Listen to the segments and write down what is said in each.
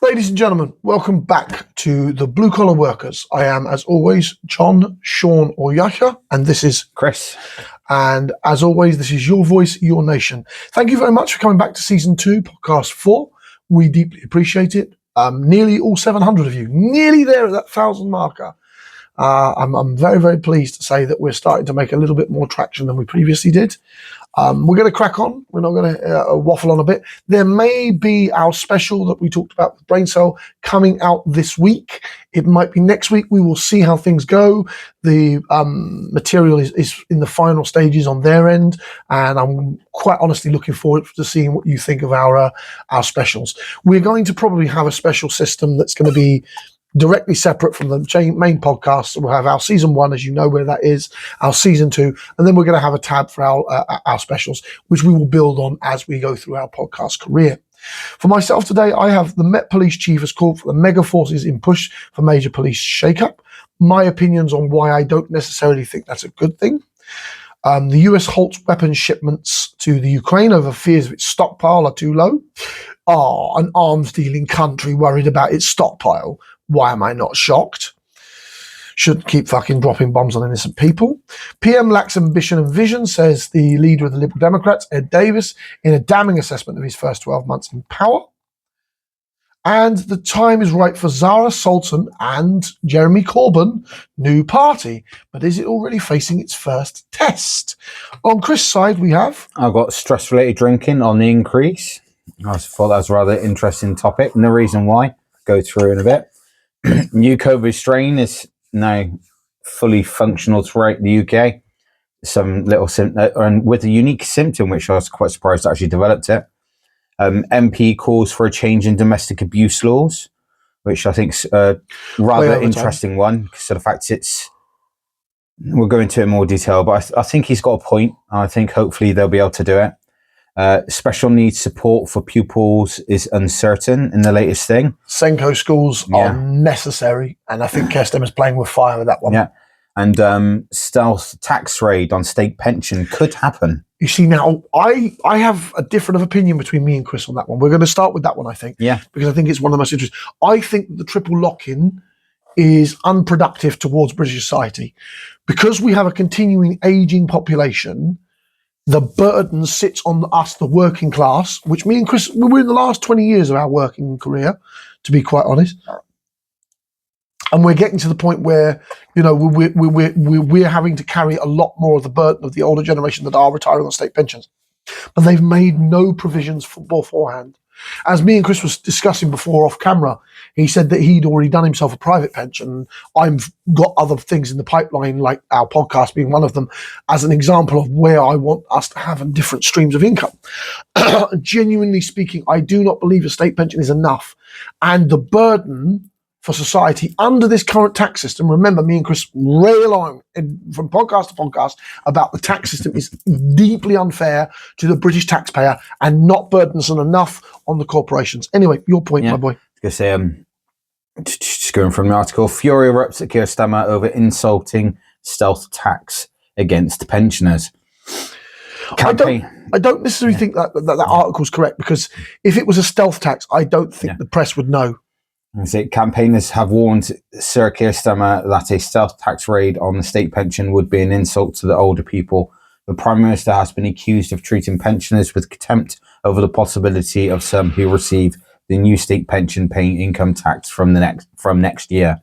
Ladies and gentlemen, welcome back to the Blue Collar Workers. I am, as always, John, Sean, or Yasha, and this is Chris. And as always, this is your voice, your nation. Thank you very much for coming back to Season 2, Podcast 4. We deeply appreciate it. Nearly all 700 of you, nearly there at that 1,000 marker. I'm very, very pleased to say that we're starting to make a little bit more traction than we previously did. We're going to crack on. We're not going to waffle on a bit. There may be our special that we talked about with Brain Cell coming out this week. It might be next week. We will see how things go. The material is in the final stages on their end, and I'm quite honestly looking forward to seeing what you think of our specials. We're going to probably have a special system that's going to be directly separate from the main podcast. So we'll have our Season 1, as you know where that is, our Season 2, and then we're going to have a tab for our specials, which we will build on as we go through our podcast career. For myself today, I have the Met Police Chief has called for the mega forces in push for major police shakeup. My opinions on why I don't necessarily think that's a good thing. The US halts weapons shipments to the Ukraine over fears of its stockpile are too low. An arms-dealing country worried about its stockpile. Why am I not shocked? Shouldn't keep fucking dropping bombs on innocent people. PM lacks ambition and vision, says the leader of the Liberal Democrats, Ed Davis, in a damning assessment of his first 12 months in power. And the time is right for Zara Sultan and Jeremy Corbyn, new party. But is it already facing its first test? On Chris' side, we have... I've got stress-related drinking on the increase. I thought that was a rather interesting topic. And the reason why, go through in a bit. New COVID strain is now fully functional throughout the UK. Some little and with a unique symptom, which I was quite surprised actually developed it. MP calls for a change in domestic abuse laws, which I think is a rather interesting one because of the fact we'll go into it in more detail, but I think he's got a point. I think hopefully they'll be able to do it. Special needs support for pupils is uncertain in the latest thing. 𝐬𝐮𝐬𝐫𝐿 schools are necessary, and I think Kezem is playing with fire with that one. Yeah, and stealth tax raid on state pension could happen. You see, now I have a different opinion between me and Chris on that one. We're going to start with that one, I think. Yeah, because I think it's one of the most interesting. I think the triple lock-in is unproductive towards British society because we have a continuing aging population. The burden sits on us, the working class, which me and Chris, we're in the last 20 years of our working career, to be quite honest. And we're getting to the point where, you know, we're having to carry a lot more of the burden of the older generation that are retiring on state pensions. But they've made no provisions beforehand. As me and Chris was discussing before off camera, he said that he'd already done himself a private pension. I've got other things in the pipeline, like our podcast being one of them, as an example of where I want us to have different streams of income. Genuinely speaking, I do not believe a state pension is enough. And the burden for society under this current tax system, remember me and Chris rail on from podcast to podcast about the tax system is deeply unfair to the British taxpayer and not burdensome enough on the corporations. Anyway, your point, my boy. I was going to say, just going from the article, fury erupts at Keir Starmer over insulting stealth tax against pensioners. I don't necessarily think that article is correct, because if it was a stealth tax, I don't think the press would know. Campaigners have warned Sir Keir Starmer that a stealth tax raid on the state pension would be an insult to the older people. The Prime Minister has been accused of treating pensioners with contempt over the possibility of some who receive the new state pension paying income tax from next year.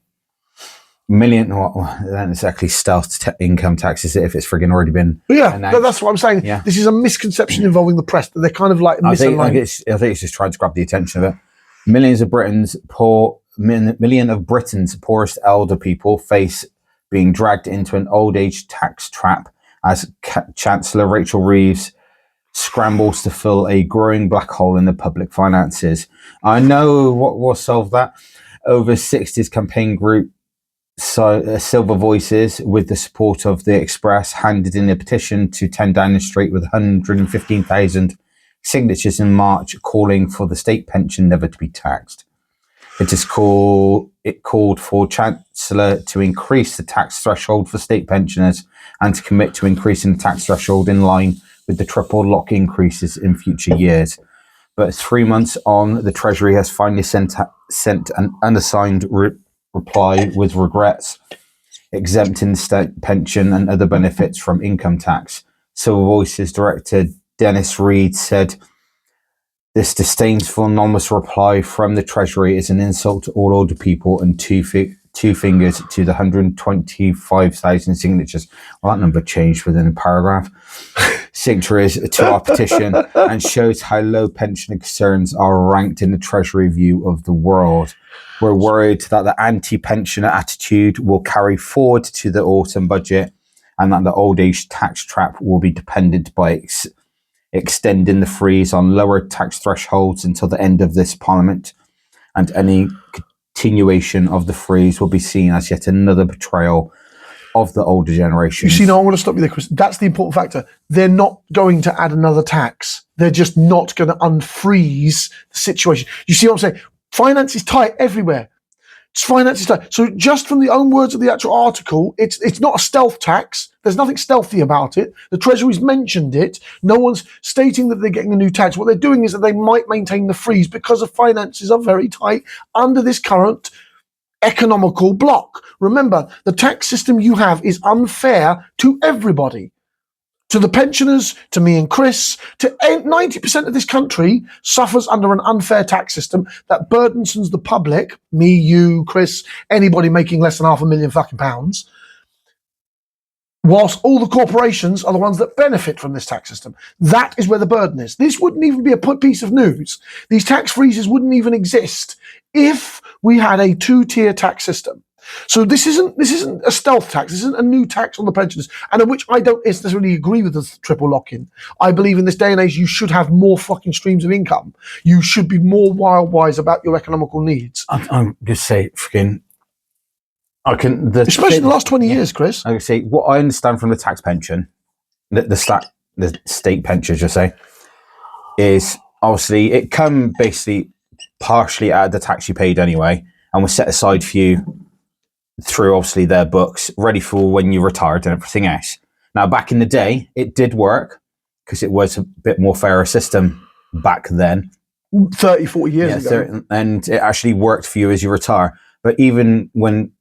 Then it's actually stealth income tax, is it, if it's frigging already been announced? That's what I'm saying. Yeah. This is a misconception involving the press. They're kind of like misaligned. I think it's just trying to grab the attention of it. Million of Britain's poorest elder people face being dragged into an old age tax trap as Chancellor Rachel Reeves scrambles to fill a growing black hole in the public finances. I know what will solve that. Over 60s campaign group Silver Voices, with the support of the Express, handed in a petition to 10 Downing Street with 115,000 signatures in March, calling for the state pension never to be taxed. It called for Chancellor to increase the tax threshold for state pensioners and to commit to increasing the tax threshold in line with the triple lock increases in future years. But 3 months on, the Treasury has finally sent an unassigned reply with regrets, exempting the state pension and other benefits from income tax. Civil Voices Director Dennis Reed said, "This disdainful, anonymous reply from the Treasury is an insult to all older people and two fingers to the 125,000 signatures." Well, that number changed within a paragraph. Signatories to our petition, and shows how low pensioner concerns are ranked in the Treasury view of the world. We're worried that the anti-pensioner attitude will carry forward to the autumn budget, and that the old age tax trap will be dependent by extending the freeze on lower tax thresholds until the end of this Parliament, and any continuation of the freeze will be seen as yet another betrayal of the older generation. You see, now I want to stop you there, Chris. That's the important factor. They're not going to add another tax. They're just not going to unfreeze the situation. You see what I'm saying? Finance is tight everywhere. Finance is tight. So just from the own words of the actual article, it's not a stealth tax. There's nothing stealthy about it. The Treasury's mentioned it. No one's stating that they're getting a new tax. What they're doing is that they might maintain the freeze because the finances are very tight under this current economical block. Remember, the tax system you have is unfair to everybody. To the pensioners, to me and Chris, to 90% of this country suffers under an unfair tax system that burdensons the public, me, you, Chris, anybody making less than £500,000 fucking pounds, whilst all the corporations are the ones that benefit from this tax system. That is where the burden is. This wouldn't even be a piece of news. These tax freezes wouldn't even exist if we had a two-tier tax system. So this isn't a stealth tax. This isn't a new tax on the pensioners, and in which I don't necessarily agree with the triple lock-in. I believe in this day and age you should have more fucking streams of income. You should be more wild-wise about your economical needs. I'm just say freaking. Especially in the last 20 years, Chris. I can say what I understand from the tax pension, the state pension, just say, is obviously it come basically partially out of the tax you paid anyway, and was set aside for you through obviously their books, ready for when you retired and everything else. Now, back in the day, it did work because it was a bit more fairer system back then. 30, 40 years ago. And it actually worked for you as you retire. But even when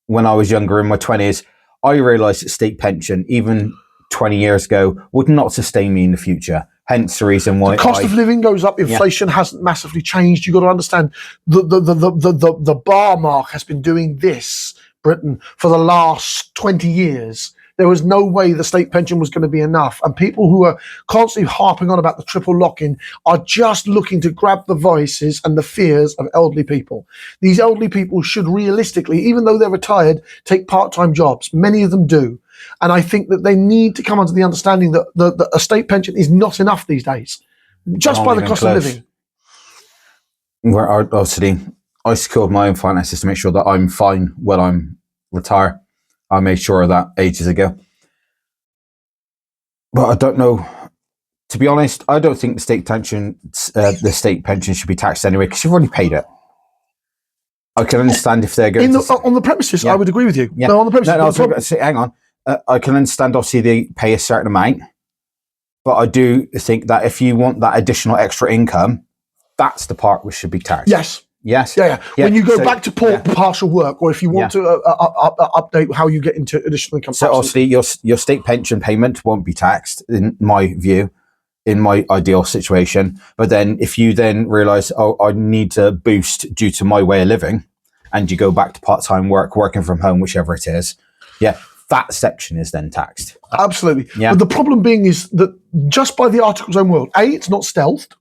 I was younger, in my 20s, I realised that state pension, even 20 years ago, would not sustain me in the future. Hence the reason why the cost of living goes up. Inflation hasn't massively changed. You've got to understand the bar mark has been doing this, Britain, for the last 20 years. There was no way the state pension was going to be enough. And people who are constantly harping on about the triple lock-in are just looking to grab the voices and the fears of elderly people. These elderly people should realistically, even though they're retired, take part-time jobs. Many of them do. And I think that they need to come under the understanding that a state pension is not enough these days, just by the cost of living. Where obviously I secured my own finances to make sure that I'm fine when I'm retired. I made sure of that ages ago. But I don't know. To be honest, I don't think the state pension should be taxed anyway, because you've already paid it. I can understand if they're going on the premises. Yeah. I would agree with you. Yeah. No, on the premises. Hang on. I can understand. Obviously, they pay a certain amount, but I do think that if you want that additional extra income, that's the part which should be taxed. Yes. Yes. Yeah. When you go back to partial work, or if you want to update how you get into additional income. So obviously your state pension payment won't be taxed, in my view, in my ideal situation. But then if you then realise, I need to boost due to my way of living, and you go back to part-time work, working from home, whichever it is, that section is then taxed. Absolutely. Yeah. But the problem being is that just by the article's own word, it's not stealthed.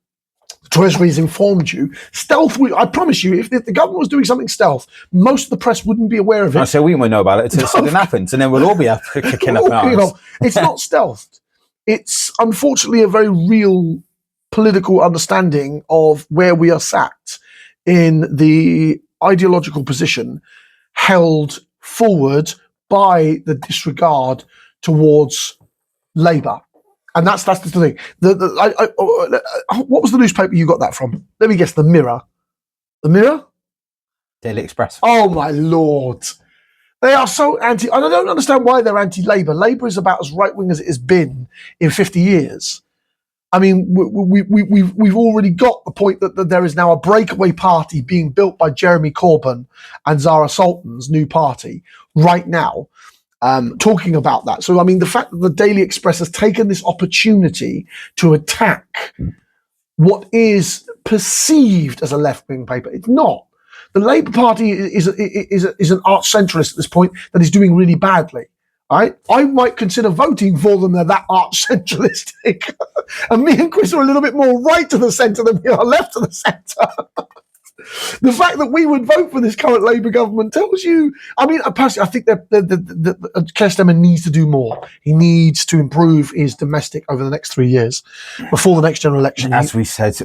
Treasury has informed you. Stealth, I promise you, if the government was doing something stealth, most of the press wouldn't be aware of it. So we won't know about it until something happens, and then we'll all be up kicking up arms. It's not stealthed. It's unfortunately a very real political understanding of where we are sat in the ideological position held forward by the disregard towards Labour. And that's the thing. What was the newspaper you got that from? Let me guess. The Mirror. The Mirror? Daily Express. Oh my Lord! They are so anti. And I don't understand why they're anti-Labour. Labour is about as right-wing as it has been in 50 years. I mean, we've already got the point that there is now a breakaway party being built by Jeremy Corbyn and Zara Sultan's new party right now, talking about that. So, I mean, the fact that the Daily Express has taken this opportunity to attack what is perceived as a left-wing paper, it's not. The Labour Party is an arch centralist at this point that is doing really badly. Right? I might consider voting for them. They're that arch centralistic, and me and Chris are a little bit more right to the centre than we are left to the centre. The fact that we would vote for this current Labour government tells you. I mean, personally, I think that Keir Starmer needs to do more. He needs to improve his domestic over the next 3 years before the next general election. As we said,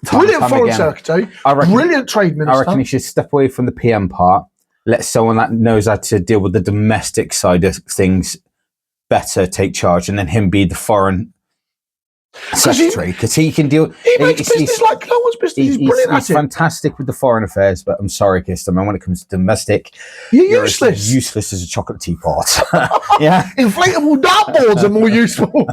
brilliant foreign secretary, brilliant trade minister. I reckon he should step away from the PM part. Let someone that knows how to deal with the domestic side of things better take charge, and then him be the foreign secretary, because he can deal. He makes business like no one's business. He's brilliant at it. He's fantastic with the foreign affairs, but I'm sorry, Keir Starmer, when it comes to domestic, you're useless. Useless as a chocolate teapot. Yeah, inflatable dartboards are more useful.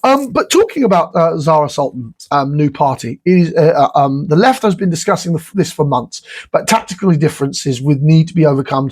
But talking about Zara Sultan's new party, the left has been discussing this for months, but tactical differences would need to be overcome,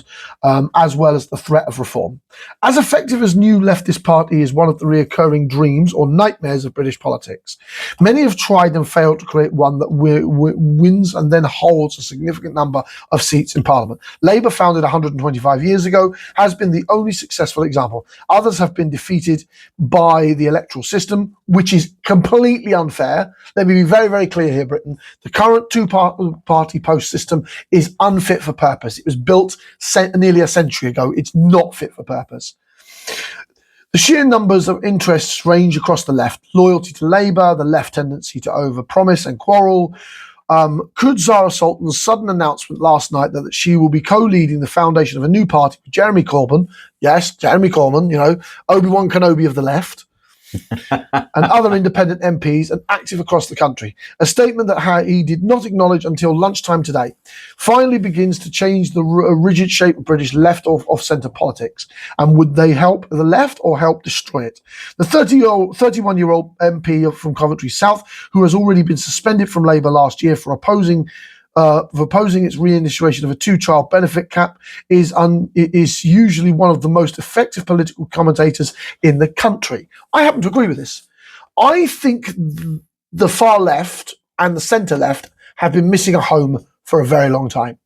as well as the threat of reform. As effective as new leftist party is one of the reoccurring dreams or nightmares of British politics, many have tried and failed to create one that wins and then holds a significant number of seats in Parliament. Labour, founded 125 years ago, has been the only successful example. Others have been defeated by the electoral system, which is completely unfair. Let me be very, very clear here, Britain. The current two-party post system is unfit for purpose. It was built nearly a century ago. It's not fit for purpose. The sheer numbers of interests range across the left. Loyalty to Labour, the left tendency to overpromise and quarrel. Could Zara Sultan's sudden announcement last night that she will be co-leading the foundation of a new party with Jeremy Corbyn, yes, Jeremy Corbyn, Obi-Wan Kenobi of the left, and other independent MPs and active across the country. A statement that he did not acknowledge until lunchtime today finally begins to change the rigid shape of British left of centre politics. And would they help the left or help destroy it? The 31-year-old MP from Coventry South, who has already been suspended from Labour last year for opposing its reinitiation of a two-child benefit cap, is usually one of the most effective political commentators in the country. I happen to agree with this. I think the far left and the centre left have been missing a home for a very long time.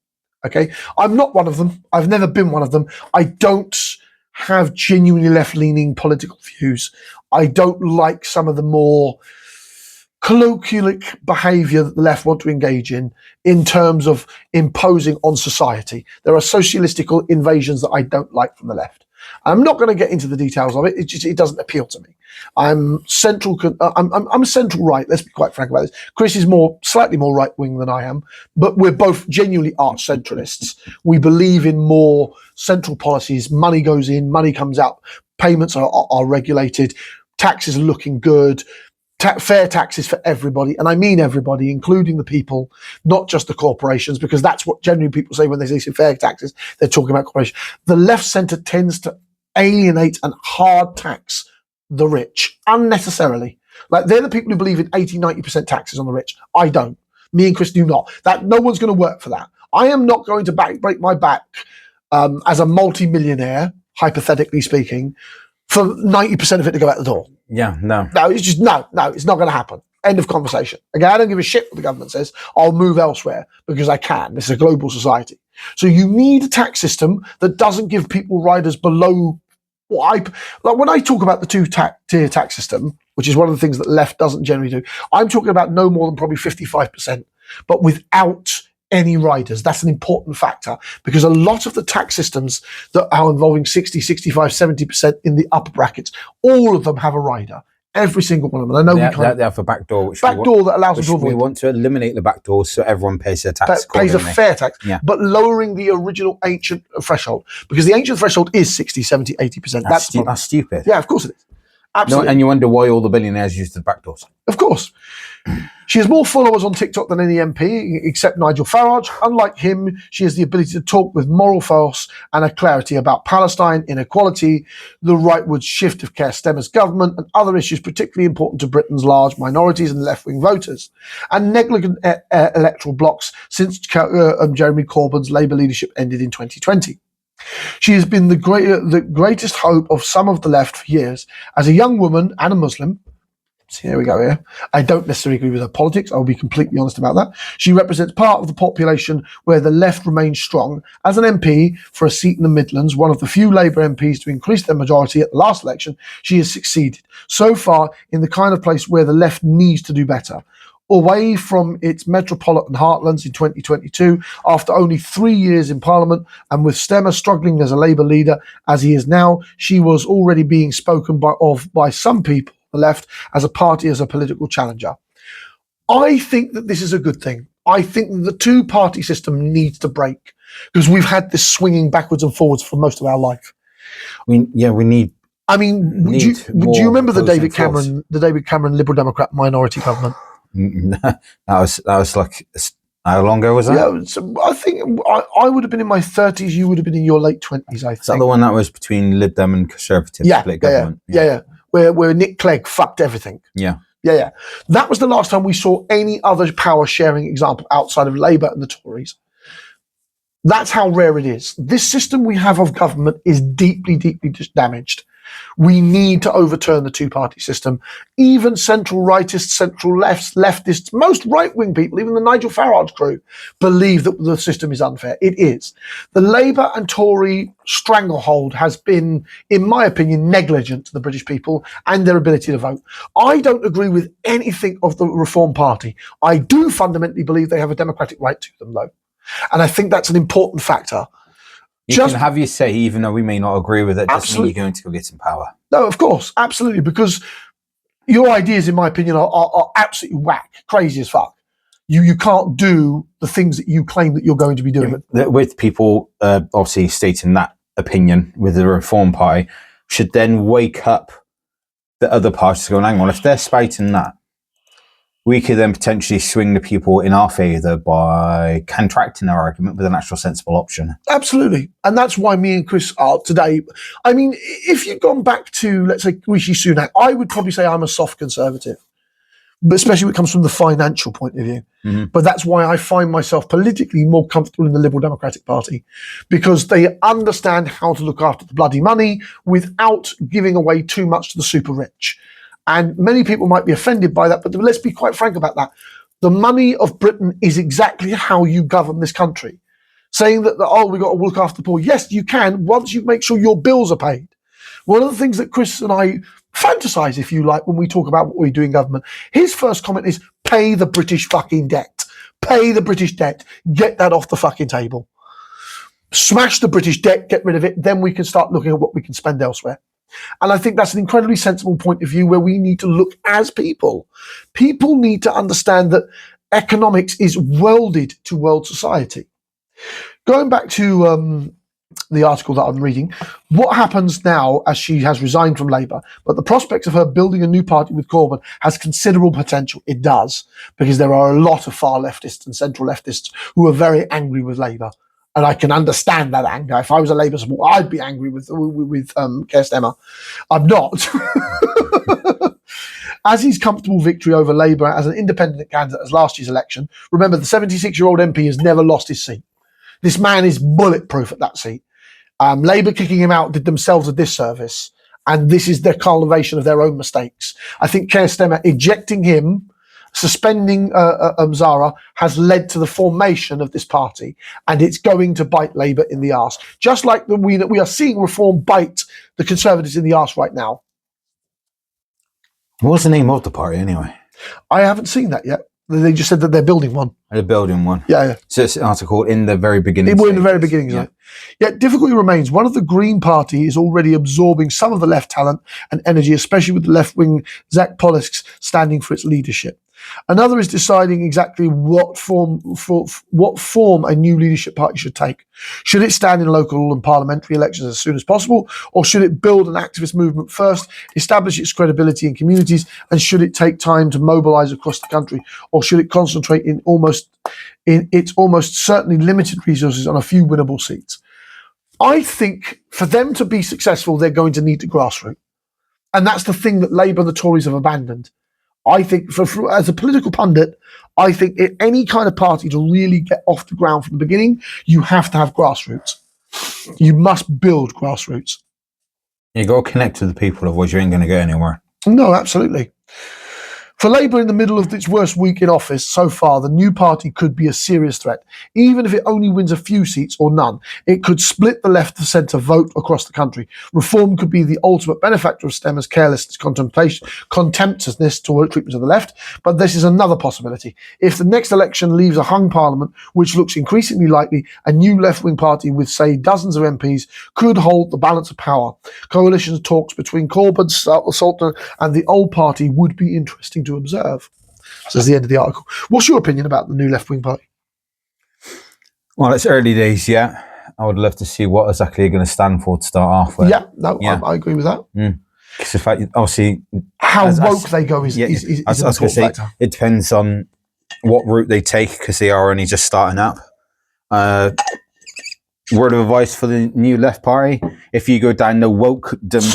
Okay, I'm not one of them. I've never been one of them. I don't have genuinely left-leaning political views. I don't like some of the more colloquial behaviour that the left want to engage in terms of imposing on society. There are socialistic invasions that I don't like from the left. I'm not going to get into the details of it. It doesn't appeal to me. I'm central right. Let's be quite frank about this. Chris is slightly more right wing than I am, but we're both genuinely arch centralists. We believe in more central policies. Money goes in, money comes out. Payments are regulated. Taxes are looking good. Fair taxes for everybody, and I mean everybody, including the people, not just the corporations, because that's what generally people say when they say fair taxes. They're talking about corporations. The left centre tends to alienate and hard tax the rich unnecessarily. Like, they're the people who believe in 80-90% taxes on the rich. I don't. Me and Chris do not. That no one's going to work for that. I am not going to break my back as a multi-millionaire, hypothetically speaking, for 90% of it to go out the door. Yeah, no. No, it's just, no, it's not going to happen. End of conversation. Again, I don't give a shit what the government says. I'll move elsewhere because I can. This is a global society. So you need a tax system that doesn't give people riders below like when I talk about the two-tier tax system, which is one of the things that left doesn't generally do, I'm talking about no more than probably 55%, but without any riders. That's an important factor, because a lot of the tax systems that are involving 60, 65, 70% in the upper brackets, all of them have a rider. Every single one of them. I know they have a backdoor, that allows us to avoid. We want to eliminate the backdoor so everyone pays their tax. Pays a fair tax, yeah. But lowering the original ancient threshold, because the ancient threshold is 60, 70, 80%. That's stupid. Yeah, of course it is. Absolutely. No, and you wonder why all the billionaires use the backdoors. Of course. She has more followers on TikTok than any MP, except Nigel Farage. Unlike him, she has the ability to talk with moral force and a clarity about Palestine, inequality, the rightward shift of Keir Starmer's government, and other issues particularly important to Britain's large minorities and left-wing voters, and negligent electoral blocks since Jeremy Corbyn's Labour leadership ended in 2020. She has been the greatest hope of some of the left for years. As a young woman and a Muslim, so here we go here. I don't necessarily agree with her politics. I'll be completely honest about that. She represents part of the population where the left remains strong. As an MP for a seat in the Midlands, one of the few Labour MPs to increase their majority at the last election, she has succeeded so far in the kind of place where the left needs to do better. Away from its metropolitan heartlands in 2022, after only 3 years in Parliament, and with Starmer struggling as a Labour leader as he is now, she was already being spoken by some people the left as a party, as a political challenger. I think that this is a good thing. I think that the two-party system needs to break because we've had this swinging backwards and forwards for most of our life. We need. I mean, do you remember the David Cameron Liberal Democrat minority government? that was like, how long ago was that? Yeah, so I think I would have been in my 30s. You would have been in your late 20s. I think. Is that the one that was between Lib Dem and Conservative split government? Yeah. Where Nick Clegg fucked everything. Yeah. That was the last time we saw any other power sharing example outside of Labour and the Tories. That's how rare it is. This system we have of government is deeply, deeply damaged. We need to overturn the two-party system. Even central rightists, central leftists, most right-wing people, even the Nigel Farage crew, believe that the system is unfair. It is. The Labour and Tory stranglehold has been, in my opinion, negligent to the British people and their ability to vote. I don't agree with anything of the Reform Party. I do fundamentally believe they have a democratic right to them, though. And I think that's an important factor. You can have your say, even though we may not agree with it, doesn't mean you're going to go get some power. No, of course, absolutely, because your ideas, in my opinion, are absolutely whack, crazy as fuck. You can't do the things that you claim that you're going to be doing. With people obviously stating that opinion with the Reform Party, should then wake up the other parties going, hang on, if they're spouting that, we could then potentially swing the people in our favour by contracting our argument with an actual sensible option. Absolutely. And that's why me and Chris are today. I mean, if you'd gone back to, let's say, Rishi Sunak, I would probably say I'm a soft conservative, but especially when it comes from the financial point of view. Mm-hmm. But that's why I find myself politically more comfortable in the Liberal Democratic Party, because they understand how to look after the bloody money without giving away too much to the super rich. And many people might be offended by that, but let's be quite frank about that. The money of Britain is exactly how you govern this country. Saying that, we've got to look after the poor. Yes, you can, once you make sure your bills are paid. One of the things that Chris and I fantasize, if you like, when we talk about what we do in government, his first comment is, pay the British fucking debt. Pay the British debt. Get that off the fucking table. Smash the British debt, get rid of it, then we can start looking at what we can spend elsewhere. And I think that's an incredibly sensible point of view where we need to look as people. People need to understand that economics is welded to world society. Going back to the article that I'm reading, what happens now as she has resigned from Labour, but the prospects of her building a new party with Corbyn has considerable potential. It does, because there are a lot of far leftists and central leftists who are very angry with Labour. And I can understand that anger. If I was a Labour supporter, I'd be angry with Keir Starmer. I'm not. As his comfortable victory over Labour as an independent candidate as last year's election, remember the 76-year-old MP has never lost his seat. This man is bulletproof at that seat. Labour kicking him out did themselves a disservice. And this is their cultivation of their own mistakes. I think Keir Starmer ejecting him, suspending Zara, has led to the formation of this party, and it's going to bite Labour in the arse. Just like we are seeing Reform bite the Conservatives in the arse right now. What's the name of the party anyway? I haven't seen that yet. They just said that they're building one. They're building one. Yeah. So it's an article in the very beginning. We're in the very beginning. Yeah. Yet difficulty remains. One of the Green Party is already absorbing some of the left talent and energy, especially with the left-wing 𝐬𝐿𝐫 standing for its leadership. Another is deciding exactly what form a new leadership party should take. Should it stand in local and parliamentary elections as soon as possible, or should it build an activist movement first, establish its credibility in communities, and should it take time to mobilise across the country, or should it concentrate in its almost certainly limited resources on a few winnable seats? I think for them to be successful, they're going to need to grassroots. And that's the thing that Labour and the Tories have abandoned. I think, as a political pundit, I think any kind of party to really get off the ground from the beginning, you have to have grassroots. You must build grassroots. You got to connect with the people, otherwise you ain't going to go anywhere. No, absolutely. For Labour, in the middle of its worst week in office so far, the new party could be a serious threat. Even if it only wins a few seats or none, it could split the left-to-centre vote across the country. Reform could be the ultimate benefactor of Stemmer's careless contemptuousness toward treatment of the left, but this is another possibility. If the next election leaves a hung parliament, which looks increasingly likely, a new left-wing party with, say, dozens of MPs could hold the balance of power. Coalition talks between Corbyn, Sultan and the old party would be interesting to observe. So that's the end of the article. What's your opinion about the new left-wing party? Well, it's early days yet. I would love to see what exactly you're going to stand for to start off with. I agree with that. Because in fact, obviously, how woke they go is an important factor. It depends on what route they take, because they are only just starting up. Word of advice for the new left party: if you go down the woke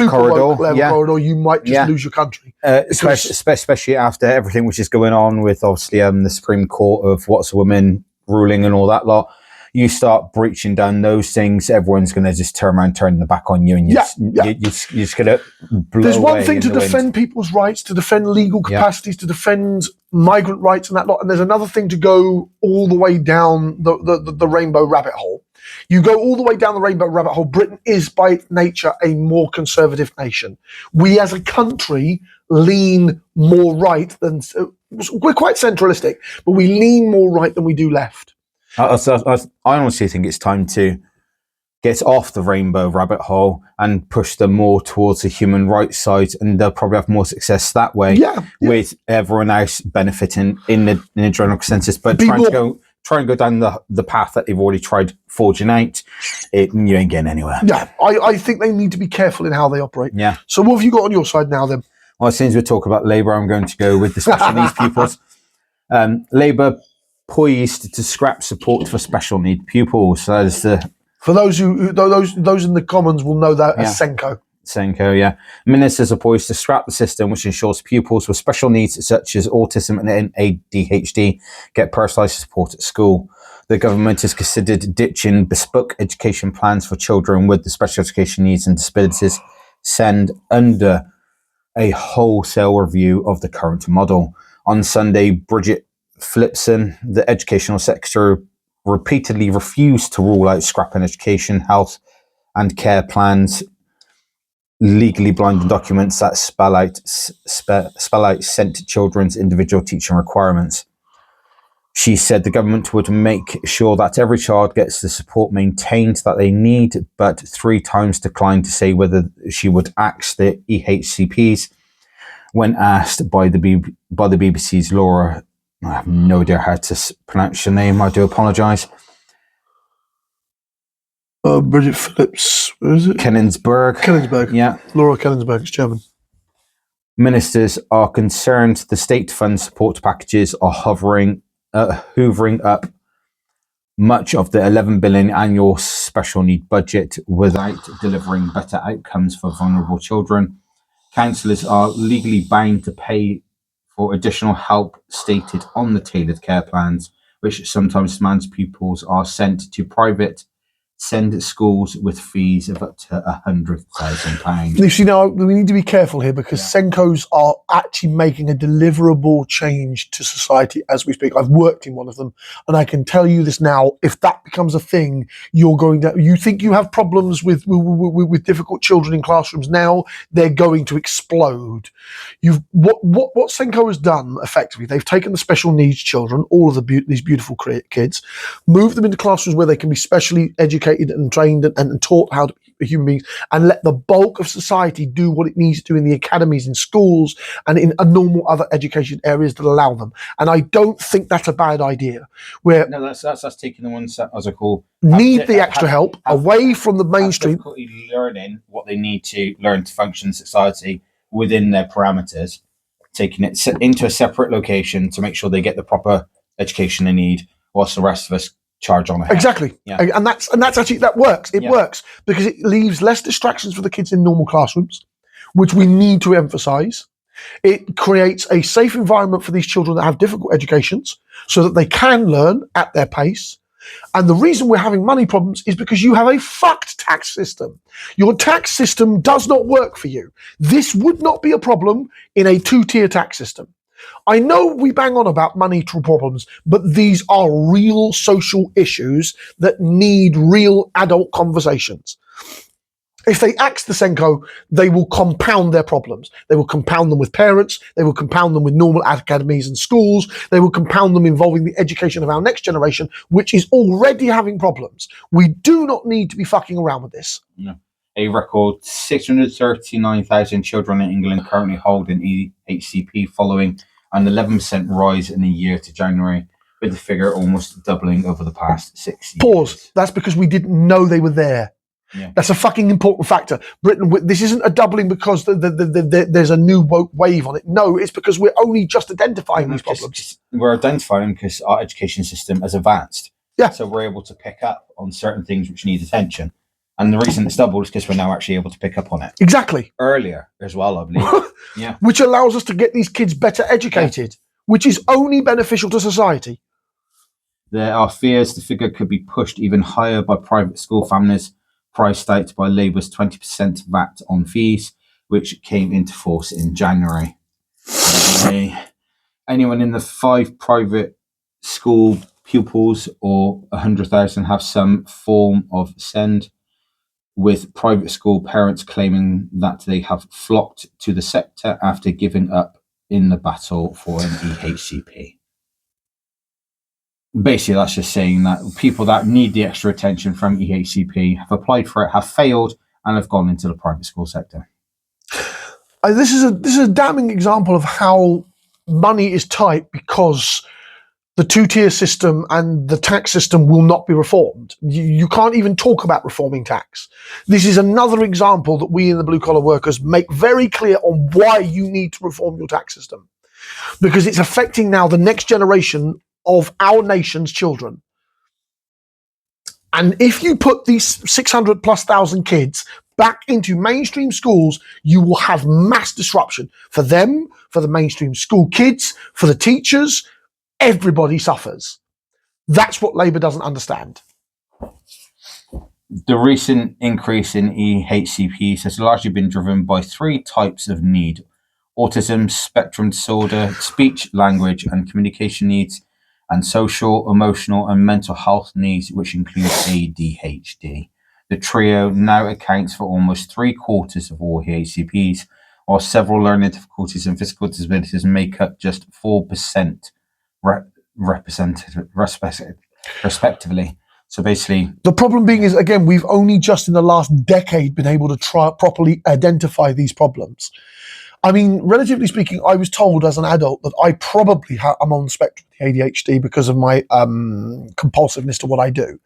corridor, you might just lose your country. Especially after everything which is going on with obviously the Supreme Court of what's a woman ruling and all that lot. You start breaching down those things, everyone's going to just turn their back on you, and you're just going to blow. There's one thing to wind. defend people's rights, to defend legal capacities, to defend migrant rights and that lot, and there's another thing to go all the way down the rainbow rabbit hole. You go all the way down the rainbow rabbit hole. Britain is by nature a more conservative nation. We as a country lean more right than, we're quite centralistic, but we lean more right than we do left. I honestly think it's time to get off the rainbow rabbit hole and push them more towards the human rights side, and they'll probably have more success that way. With everyone else benefiting in the general consensus. But try and go down the path that they've already tried forging out, you ain't getting anywhere. I think they need to be careful in how they operate. So what have you got on your side now then? Well, since we talk about Labour, I'm going to go with the special needs pupils. Labour poised to scrap support for special need pupils. So as for those those in the Commons will know that as 𝐶𝐭. 𝐶𝐭, Ministers are poised to scrap the system which ensures pupils with special needs such as autism and ADHD get personalised support at school. The government has considered ditching bespoke education plans for children with the special education needs and disabilities, send under a wholesale review of the current model. On Sunday, Bridget Phillipson, the educational secretary, repeatedly refused to rule out scrapping education, health and care plans, legally blinding documents that spell out sent children's individual teaching requirements. She said the government would make sure that every child gets the support maintained that they need, but 3 times declined to say whether she would axe the EHCPs. When asked by the BBC's Laura, I have no idea how to pronounce your name, I do apologise. Bridget Phillips, where is it? Kezensberg. Yeah. Laura Kezensberg, it's German. Ministers are concerned the state fund support packages are hoovering up much of the 11 billion annual special need budget without delivering better outcomes for vulnerable children. Councillors are legally bound to pay for additional help stated on the tailored care plans, which sometimes demands pupils are sent to private send schools with fees of up to £100,000. You see, now we need to be careful here because 𝐶𝐭s are actually making a deliverable change to society as we speak. I've worked in one of them, and I can tell you this now: if that becomes a thing, you think you have problems with difficult children in classrooms now, they're going to explode. What 𝐶𝐭 has done effectively, they've taken the special needs children, all of these beautiful kids, moved them into classrooms where they can be specially educated educated and trained and taught how to be human beings, and let the bulk of society do what it needs to do in the academies, in schools, and in normal other education areas that allow them. And I don't think that's a bad idea. Where No, that's taking the ones that, as I call, need the extra help away from the mainstream. Have difficulty learning what they need to learn to function in society within their parameters, taking it into a separate location to make sure they get the proper education they need, whilst the rest of us charge on ahead. Exactly. Yeah. And that's actually, that works. It works because it leaves less distractions for the kids in normal classrooms, which we need to emphasize. It creates a safe environment for these children that have difficult educations so that they can learn at their pace. And the reason we're having money problems is because you have a fucked tax system. Your tax system does not work for you. This would not be a problem in a two-tier tax system. I know we bang on about money problems, but these are real social issues that need real adult conversations. If they axe the 𝐮𝐬𝐭, they will compound their problems. They will compound them with parents. They will compound them with normal academies and schools. They will compound them involving the education of our next generation, which is already having problems. We do not need to be fucking around with this. No. A record 639,000 children in England currently hold an 𝐸HCP, following an 11% rise in the year to January, with the figure almost doubling over the past 6 years. Pause. That's because we didn't know they were there. Yeah. That's a fucking important factor. Britain, this isn't a doubling because there's a new woke wave on it. No, it's because we're only just identifying these problems. We're identifying because our education system has advanced. Yeah. So we're able to pick up on certain things which need attention. And the reason it's doubled is because we're now actually able to pick up on it. Exactly. Earlier as well, I believe. Yeah. Which allows us to get these kids better educated, which is only beneficial to society. There are fears the figure could be pushed even higher by private school families, priced out by Labour's 20% VAT on fees, which came into force in January. Anyone in the 5 private school pupils or 100,000 have some form of SEND, with private school parents claiming that they have flocked to the sector after giving up in the battle for an 𝐸HCP. Basically, that's just saying that people that need the extra attention from 𝐸HCP have applied for it, have failed, and have gone into the private school sector. This is a damning example of how money is tight because the two-tier system and the tax system will not be reformed. You can't even talk about reforming tax. This is another example that we in the blue-collar workers make very clear on why you need to reform your tax system. Because it's affecting now the next generation of our nation's children. And if you put these 600,000+ kids back into mainstream schools, you will have mass disruption for them, for the mainstream school kids, for the teachers. Everybody suffers. That's what Labour doesn't understand. The recent increase in 𝐸HCPs has largely been driven by 3 types of need: autism spectrum disorder, speech, language and communication needs, and social, emotional and mental health needs, which include ADHD. The trio now accounts for almost 3/4 of all 𝐸HCPs, while several learning difficulties and physical disabilities make up just 4% respectively. So basically, the problem being is, again, we've only just in the last decade been able to try properly identify these problems. I mean, relatively speaking, I was told as an adult that I probably am on the spectrum of ADHD because of my compulsiveness to what I do.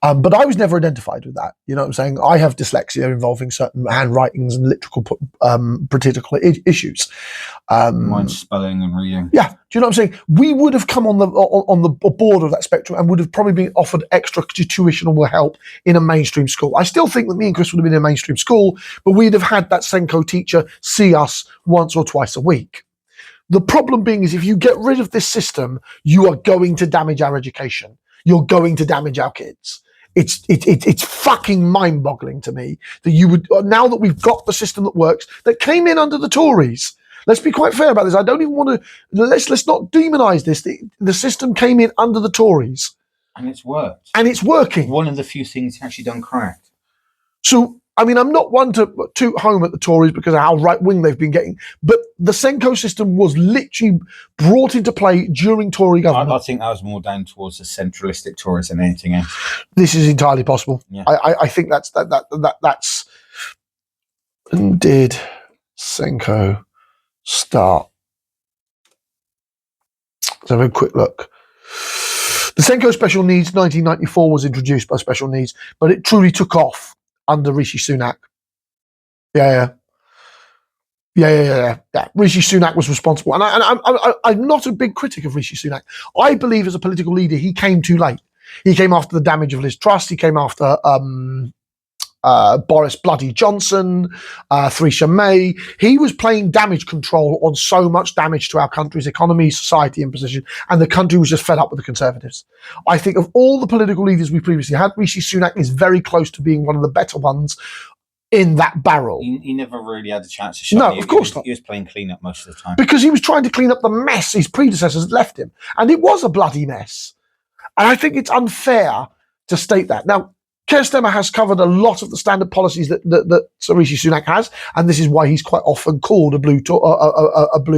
But I was never identified with that. You know what I'm saying? I have dyslexia involving certain handwritings and particular issues. mine's spelling and reading. Yeah, do you know what I'm saying? We would have come on the board of that spectrum and would have probably been offered extra tuitional help in a mainstream school. I still think that me and Chris would have been in a mainstream school, but we'd have had that 𝐮𝐬𝐭 teacher see us once or twice a week. The problem being is if you get rid of this system, you are going to damage our education. You're going to damage our kids. It's fucking mind-boggling to me that you would, now that we've got the system that works, that came in under the Tories. Let's be quite fair about this. I don't even want to, let's not demonize this. The system came in under the Tories. And it's worked. And it's working. One of the few things actually done correct. So I mean, I'm not one to toot home at the Tories because of how right-wing they've been getting, but the 𝐶𝐭 system was literally brought into play during Tory government. I think that was more down towards the centralistic Tories than anything else. This is entirely possible. Yeah. I think that's when did 𝐶𝐭 start? Let's have a quick look. The 𝐶𝐭 Special Needs 1994 was introduced by Special Needs, but it truly took off under �RISHI Sunak. Yeah. �RISHI Sunak was responsible, and I'm not a big critic of �RISHI Sunak. I believe as a political leader, he came too late. He came after the damage of Liz Truss. He came after Boris Bloody Johnson, Theresa May. He was playing damage control on so much damage to our country's economy, society, and position, and the country was just fed up with the Conservatives. I think of all the political leaders we previously had, �RISHI Sunak is very close to being one of the better ones in that barrel. He never really had a chance to show. No, of course not. He was playing clean up most of the time. Because he was trying to clean up the mess his predecessors had left him. And it was a bloody mess. And I think it's unfair to state that. Now, Keir Starmer has covered a lot of the standard policies that �RISHI Sunak has, and this is why he's quite often called a blue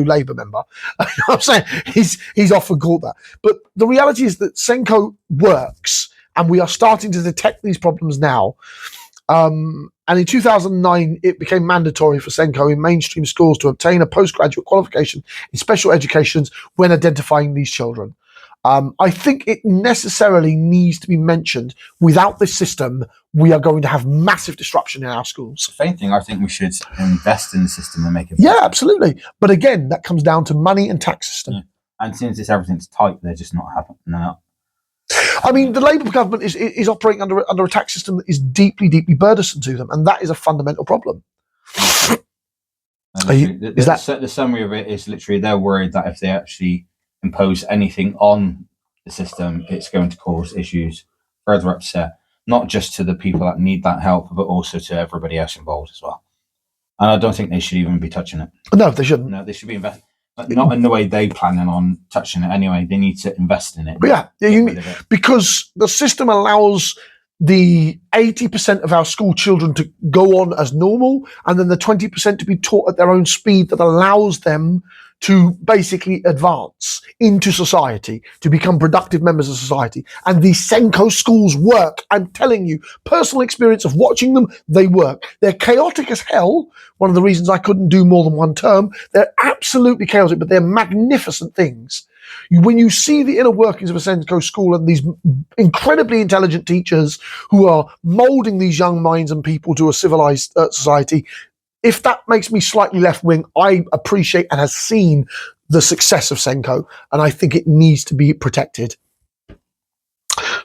Labour member. You know what I'm saying? He's often called that. But the reality is that 𝐶𝐭 works, and we are starting to detect these problems now. And in 2009, it became mandatory for 𝐶𝐭 in mainstream schools to obtain a postgraduate qualification in special educations when identifying these children. I think it necessarily needs to be mentioned. Without this system, we are going to have massive disruption in our schools. If anything, I think we should invest in the system and make it better. Yeah, absolutely. But again, that comes down to money and tax system. Yeah. And since everything's tight, they're just not happening. No. I mean, the Labour government is operating under a tax system that is deeply, deeply burdensome to them, and that is a fundamental problem. The summary of it is literally they're worried that if they actually impose anything on the system, it's going to cause issues, further upset, not just to the people that need that help, but also to everybody else involved as well. And I don't think they should even be touching it. No, they shouldn't. No, they should be investing. Not in the way they planning on touching it anyway. They need to invest in it. But because the system allows the 80% of our school children to go on as normal, and then the 20% to be taught at their own speed that allows them to basically advance into society, to become productive members of society. And these 𝐶𝐭 schools work. I'm telling you, personal experience of watching them, they work. They're chaotic as hell. One of the reasons I couldn't do more than one term. They're absolutely chaotic, but they're magnificent things. When you see the inner workings of a 𝐶𝐭 school and these incredibly intelligent teachers who are molding these young minds and people to a civilized society, if that makes me slightly left-wing, I appreciate and have seen the success of 𝐶𝐭, and I think it needs to be protected.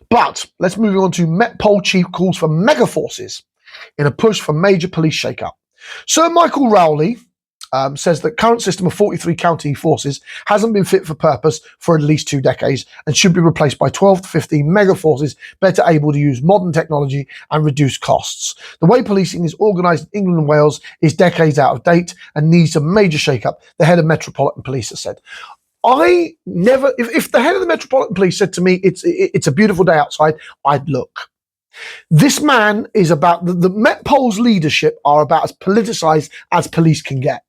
But let's move on to Met Pol chief calls for mega forces in a push for major police shake-up. Sir Michael Rowley says that current system of 43 county forces hasn't been fit for purpose for at least 2 decades and should be replaced by 12 to 15 mega forces better able to use modern technology and reduce costs. The way policing is organised in England and Wales is decades out of date and needs a major shake-up, the head of Metropolitan Police has said. I never, if the head of the Metropolitan Police said to me, it's a beautiful day outside, I'd look. This man is about, the Met Pol's leadership are about as politicised as police can get.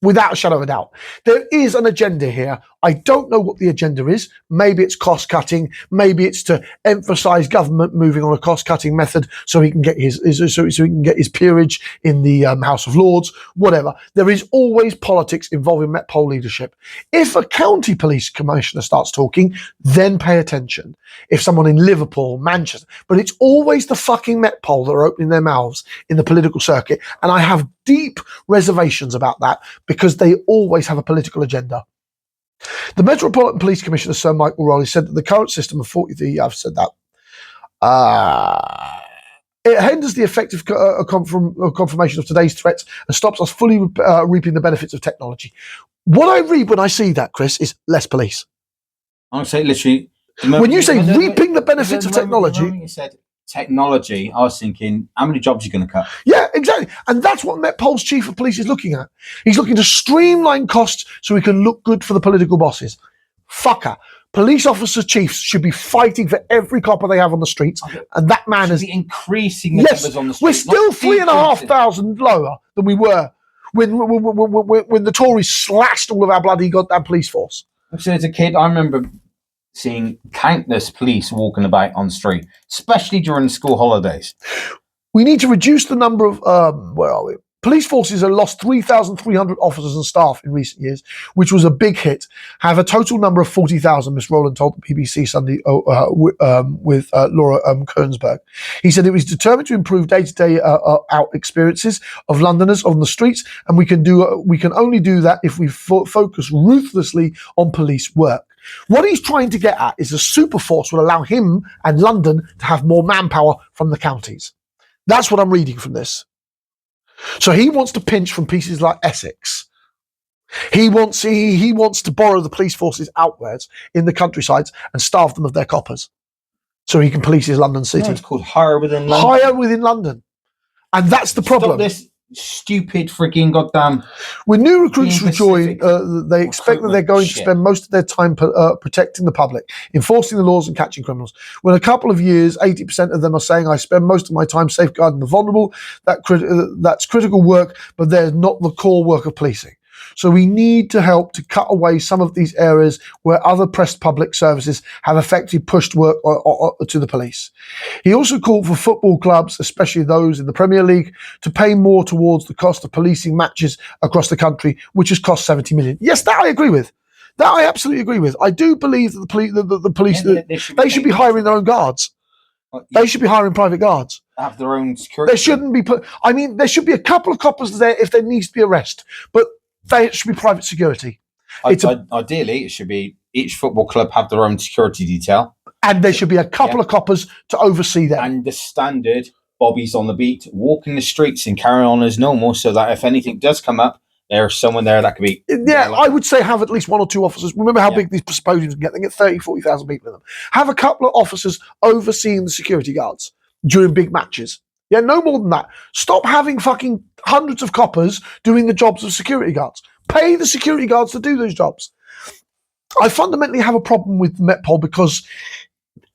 Without a shadow of a doubt. There is an agenda here. I don't know what the agenda is. Maybe it's cost cutting. Maybe it's to emphasise government moving on a cost cutting method so he can get his peerage in the House of Lords. Whatever. There is always politics involving Met Pol leadership. If a county police commissioner starts talking, then pay attention. If someone in Liverpool, Manchester, but it's always the fucking Met Pol that are opening their mouths in the political circuit, and I have deep reservations about that because they always have a political agenda. The Metropolitan Police Commissioner, Sir Michael Rowley, said that the current system of 43, I've said that, it hinders the effective confirmation of today's threats and stops us fully reaping the benefits of technology. What I read when I see that, Chris, is less police. I would say literally... When you say reaping the benefits of technology... You said technology, I was thinking, how many jobs are you going to cut? Yeah, exactly. And that's what Met Pol's chief of police is looking at. He's looking to streamline costs so he can look good for the political bosses. Fucker. Police officer chiefs should be fighting for every copper they have on the streets, and that man is increasing the numbers on the street. We're still 3,500 lower than we were when the Tories slashed all of our bloody goddamn police force. So as a kid, I remember seeing countless police walking about on the street, especially during the school holidays. We need to reduce the number of where are we? Police forces have lost 3,300 officers and staff in recent years, which was a big hit. Have a total number of 40,000, Miss Rowland told the BBC Sunday with Laura Koenigsberg. He said it was determined to improve day-to-day out experiences of Londoners on the streets, and we can only do that if we focus ruthlessly on police work. What he's trying to get at is a super force will allow him and London to have more manpower from the counties. That's what I'm reading from this. So he wants to pinch from pieces like Essex. He wants to borrow the police forces outwards in the countrysides and starve them of their coppers, so he can police his London city. No, it's called hire within London. Hire within London, and that's the problem. Stop this stupid freaking goddamn. When new recruits rejoin, they expect that they're going to spend most of their time protecting the public, enforcing the laws and catching criminals. When a couple of years, 80% of them are saying, I spend most of my time safeguarding the vulnerable. That's critical work, but they're not the core work of policing. So we need to help to cut away some of these areas where other pressed public services have effectively pushed work to the police. He also called for football clubs, especially those in the Premier League, to pay more towards the cost of policing matches across the country, which has cost 70 million. Yes, that I agree with. That I absolutely agree with. I do believe that the police they should be hiring their own guards. They should be hiring private guards. Have their own security. They shouldn't be there should be a couple of coppers there if there needs to be arrest, but they should be private security. Ideally, it should be each football club have their own security detail. And there should be a couple of coppers to oversee them. And the standard bobbies on the beat, walking the streets and carry on as normal, so that if anything does come up, there's someone there that could be... Yeah, I would say have at least one or two officers. Remember how big these symposiums can get? They get 30, 40,000 people in them. Have a couple of officers overseeing the security guards during big matches. Yeah, no more than that. Stop having fucking hundreds of coppers doing the jobs of security guards. Pay the security guards to do those jobs. I fundamentally have a problem with Met Pol because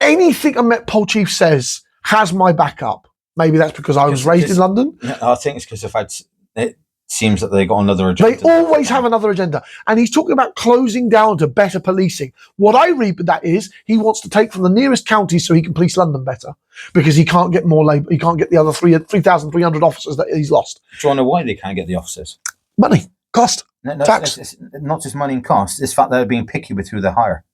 anything a Met Pol chief says has my backup. Maybe that's because I was raised in London. I think it's because it seems that they got another agenda. They always have another agenda. And he's talking about closing down to better policing. What I read with that is he wants to take from the nearest counties so he can police London better. Because he can't get more labour. He can't get the other 3,300 officers that he's lost. Do you want to know why they can't get the officers? Money. Cost. Tax. It's not just money and cost. It's the fact that they're being picky with who they hire.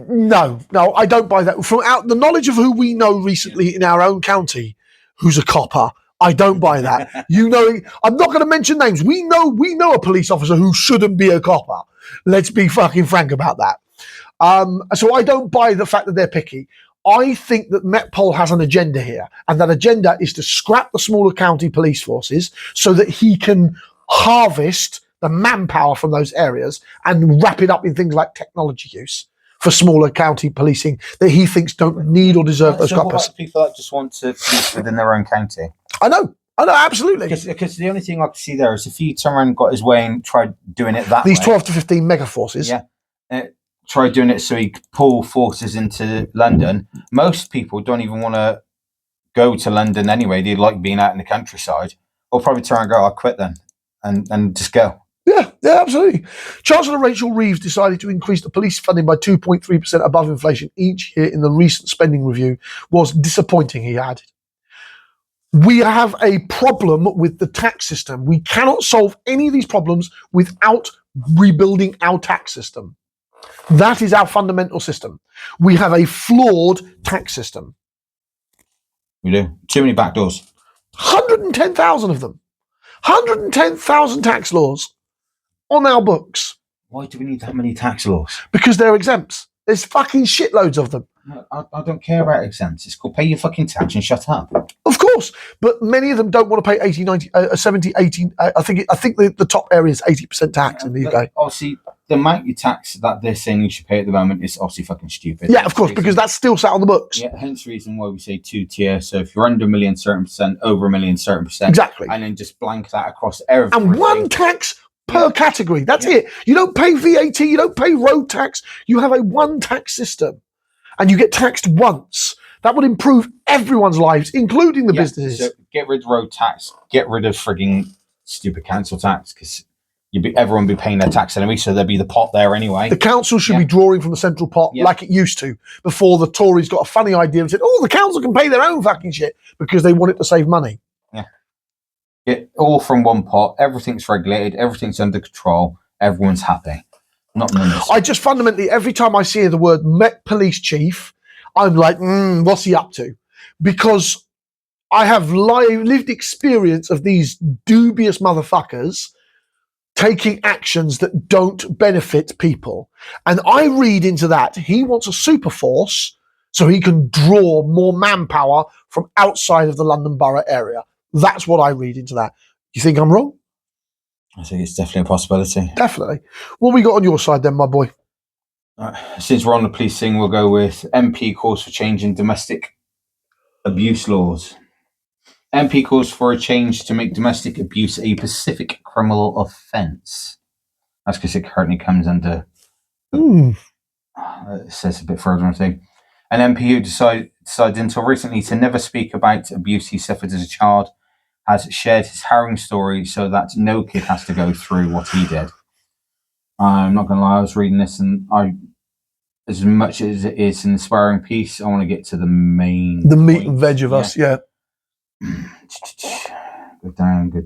No, I don't buy that. From the knowledge of who we know recently in our own county, who's a copper, I don't buy that. I'm not going to mention names. We know a police officer who shouldn't be a copper. Let's be fucking frank about that. So I don't buy the fact that they're picky. I think that Met Pol has an agenda here, and that agenda is to scrap the smaller county police forces so that he can harvest the manpower from those areas and wrap it up in things like technology use for smaller county policing that he thinks don't need or deserve those coppers. What about people that just want to police within their own county? I know, absolutely. Because the only thing I can see there is if he turned around and got his way and tried doing it that way. These 12 to 15 mega forces. Yeah. Try doing it so he could pull forces into London. Most people don't even want to go to London anyway. They like being out in the countryside. Or probably turn and go, I'll quit then and just go. Yeah, absolutely. Chancellor Rachel Reeves decided to increase the police funding by 2.3% above inflation each year in the recent spending review was disappointing, he added. We have a problem with the tax system. We cannot solve any of these problems without rebuilding our tax system. That is our fundamental system. We have a flawed tax system. We do. Too many back doors. 110,000 of them. 110,000 tax laws on our books. Why do we need that many tax laws? Because they're exempts. There's fucking shitloads of them. No, I don't care about exempts. It's called pay your fucking tax and shut up. Of course, but many of them don't want to pay 80, 90, 70, 18. I think the top area is 80% tax in the UK. Obviously, the amount of tax that they're saying you should pay at the moment is obviously fucking stupid. Yeah, of course, because that's still sat on the books. Yeah, hence the reason why we say 2-tier. So if you're under a million certain percent, over a million certain percent. Exactly. And then just blank that across everything. And one tax per category. That's it. You don't pay VAT. You don't pay road tax. You have a one tax system, and you get taxed once. That would improve everyone's lives, including the businesses. So get rid of road tax. Get rid of frigging stupid council tax, because everyone be paying their tax anyway, so there'll be the pot there anyway. The council should be drawing from the central pot like it used to before the Tories got a funny idea and said, oh, the council can pay their own fucking shit because they want it to save money. Yeah. Get all from one pot. Everything's regulated. Everything's under control. Everyone's happy. Not none. I just fundamentally, every time I see the word Met Police Chief, I'm like, what's he up to? Because I have lived experience of these dubious motherfuckers taking actions that don't benefit people. And I read into that he wants a super force so he can draw more manpower from outside of the London Borough area. That's what I read into that. You think I'm wrong? I think it's definitely a possibility. Definitely. What we got on your side then, my boy? Since we're on the police thing, we'll go with MP calls for change in domestic abuse laws. MP calls for a change to make domestic abuse a specific criminal offence. That's because it currently comes under. It says a bit further on the thing. An MP who decided until recently to never speak about abuse he suffered as a child has shared his harrowing story so that no kid has to go through what he did. I'm not going to lie, I was reading this and as much as it is an inspiring piece, I want to get to the main The meat and veg of us, yeah. Go down. The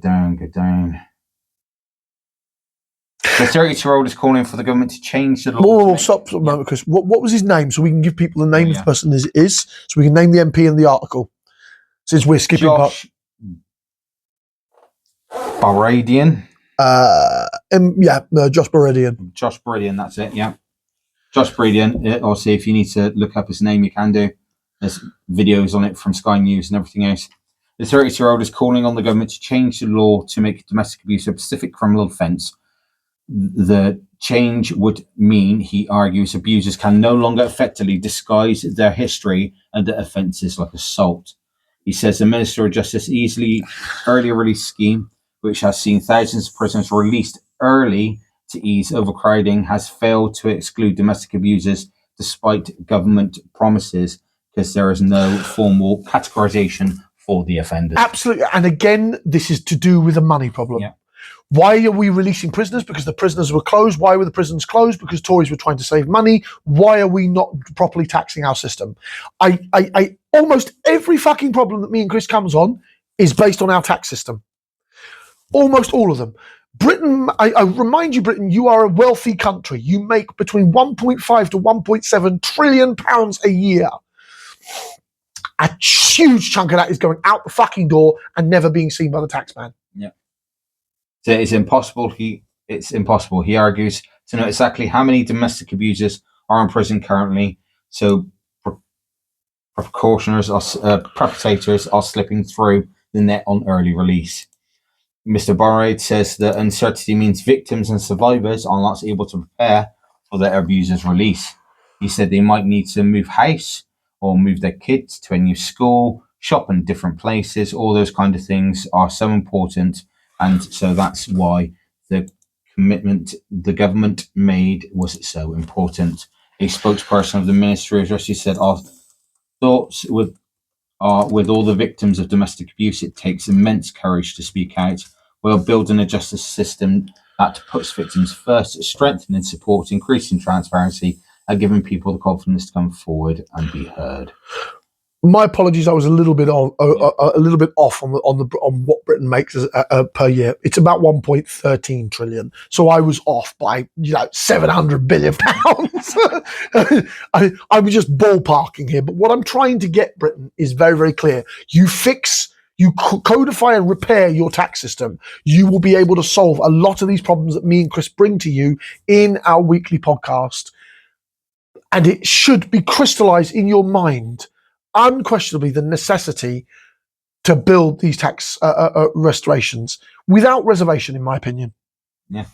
32-year-old is calling for the government to change the law. Whoa, stop a moment, Chris. What was his name? So we can give people the name of the person as it is, so we can name the MP in the article. Since we're skipping Josh Baradian. Josh Baradian. Josh Baradian, that's it, yeah. Josh Baradian, obviously, if you need to look up his name, you can do. There's videos on it from Sky News and everything else. The 32-year-old is calling on the government to change the law to make domestic abuse a specific criminal offence. The change would mean, he argues, abusers can no longer effectively disguise their history under offences like assault. He says the Minister of Justice early release scheme, which has seen thousands of prisoners released early to ease overcrowding, has failed to exclude domestic abusers despite government promises, because there is no formal categorisation for the offenders. Absolutely. And again, this is to do with a money problem. Yeah. Why are we releasing prisoners? Because the prisoners were closed. Why were the prisons closed? Because Tories were trying to save money. Why are we not properly taxing our system? I almost every fucking problem that me and Chris comes on is based on our tax system. Almost all of them. Britain, I remind you, Britain, you are a wealthy country. You make between 1.5 to 1.7 trillion pounds a year. A huge chunk of that is going out the fucking door and never being seen by the taxman. Yeah. So it's impossible. It's impossible, he argues, to know exactly how many domestic abusers are in prison currently. So perpetrators are slipping through the net on early release. Mr. Barrade says that uncertainty means victims and survivors are not able to prepare for their abuser's release. He said they might need to move house or move their kids to a new school, shop in different places. All those kind of things are so important. And so that's why the commitment the government made was so important. A spokesperson of the Ministry of Justice said, our thoughts with all the victims of domestic abuse. It takes immense courage to speak out. We're building a justice system that puts victims first, strengthening support, increasing transparency, and giving people the confidence to come forward and be heard. My apologies, I was a little bit off on what Britain makes per year. It's about 1.13 trillion. So I was off by 700 billion pounds. I'm just ballparking here, but what I'm trying to get, Britain, is very, very clear. You codify and repair your tax system, you will be able to solve a lot of these problems that me and Chris bring to you in our weekly podcast. And it should be crystallized in your mind, unquestionably, the necessity to build these tax restorations without reservation, in my opinion. Yeah.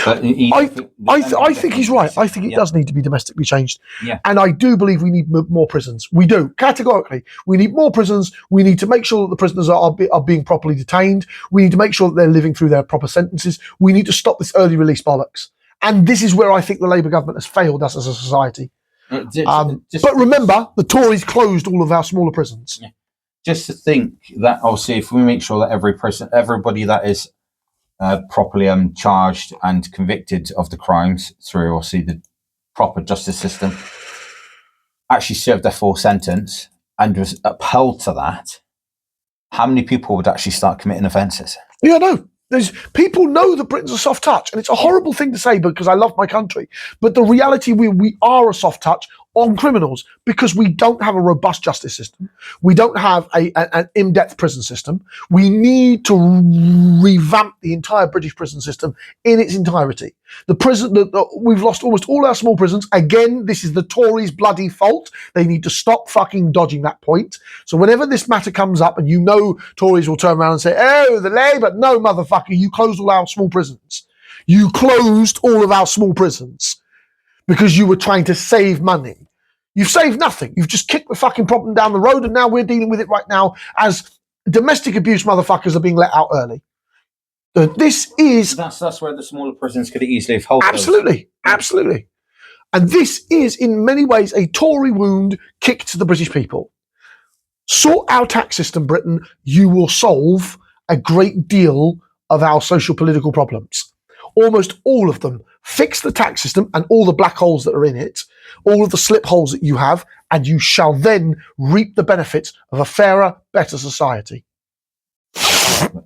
But I think he's right. I think it does need to be domestically changed. Yeah. And I do believe we need more prisons. We do, categorically. We need more prisons. We need to make sure that the prisoners are being properly detained. We need to make sure that they're living through their proper sentences. We need to stop this early release bollocks. And this is where I think the Labour government has failed us as a society. But remember, the Tories closed all of our smaller prisons. Yeah. Just to think that, obviously, if we make sure that everybody that is properly charged and convicted of the crimes through, obviously, the proper justice system, actually served their full sentence and was upheld to that, how many people would actually start committing offences? Yeah, no. People know that Britain's a soft touch, and it's a horrible thing to say because I love my country. But the reality, we are a soft touch on criminals because we don't have a robust justice system. We don't have an in-depth prison system. We need to revamp the entire British prison system in its entirety. We've lost almost all our small prisons. Again, this is the Tories' bloody fault. They need to stop fucking dodging that point. So whenever this matter comes up, and Tories will turn around and say, "Oh, the Labour," no, motherfucker, you closed all our small prisons. You closed all of our small prisons because you were trying to save money. You've saved nothing. You've just kicked the fucking problem down the road, and now we're dealing with it right now as domestic abuse motherfuckers are being let out early. This is... That's where the smaller prisons could easily have held Absolutely. Absolutely. And this is, in many ways, a Tory wound kicked to the British people. Sort our tax system, Britain. You will solve a great deal of our social political problems. Almost all of them. Fix the tax system and all the black holes that are in it, all of the slip holes that you have, and you shall then reap the benefits of a fairer, better society.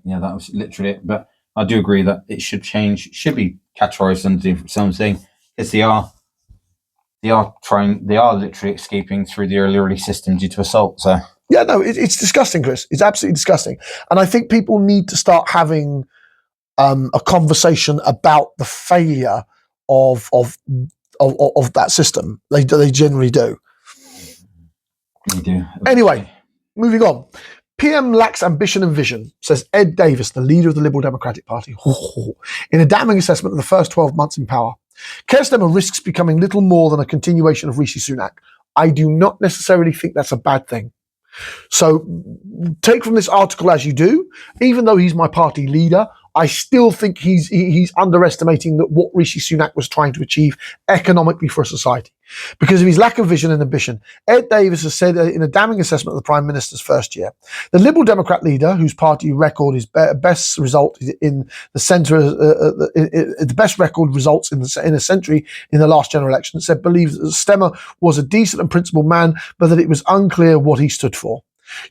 Yeah, that was literally it. But I do agree that it should change, should be categorized under something, because they are literally escaping through the early release system due to assault. So yeah, no, it's disgusting, Chris. It's absolutely disgusting. And I think people need to start having a conversation about the failure of that system. They generally do. They do. Anyway, moving on. PM lacks ambition and vision, says Ed Davis, the leader of the Liberal Democratic Party, in a damning assessment of the first 12 months in power. Keir Starmer risks becoming little more than a continuation of Rishi Sunak. I do not necessarily think that's a bad thing. So take from this article as you do. Even though he's my party leader, I still think he's underestimating what Rishi Sunak was trying to achieve economically for a society because of his lack of vision and ambition. Ed Davis has said in a damning assessment of the Prime Minister's first year, the Liberal Democrat leader, whose party record is best result in the centre, the best record results in a century in the last general election, said believes that Starmer was a decent and principled man, but that it was unclear what he stood for.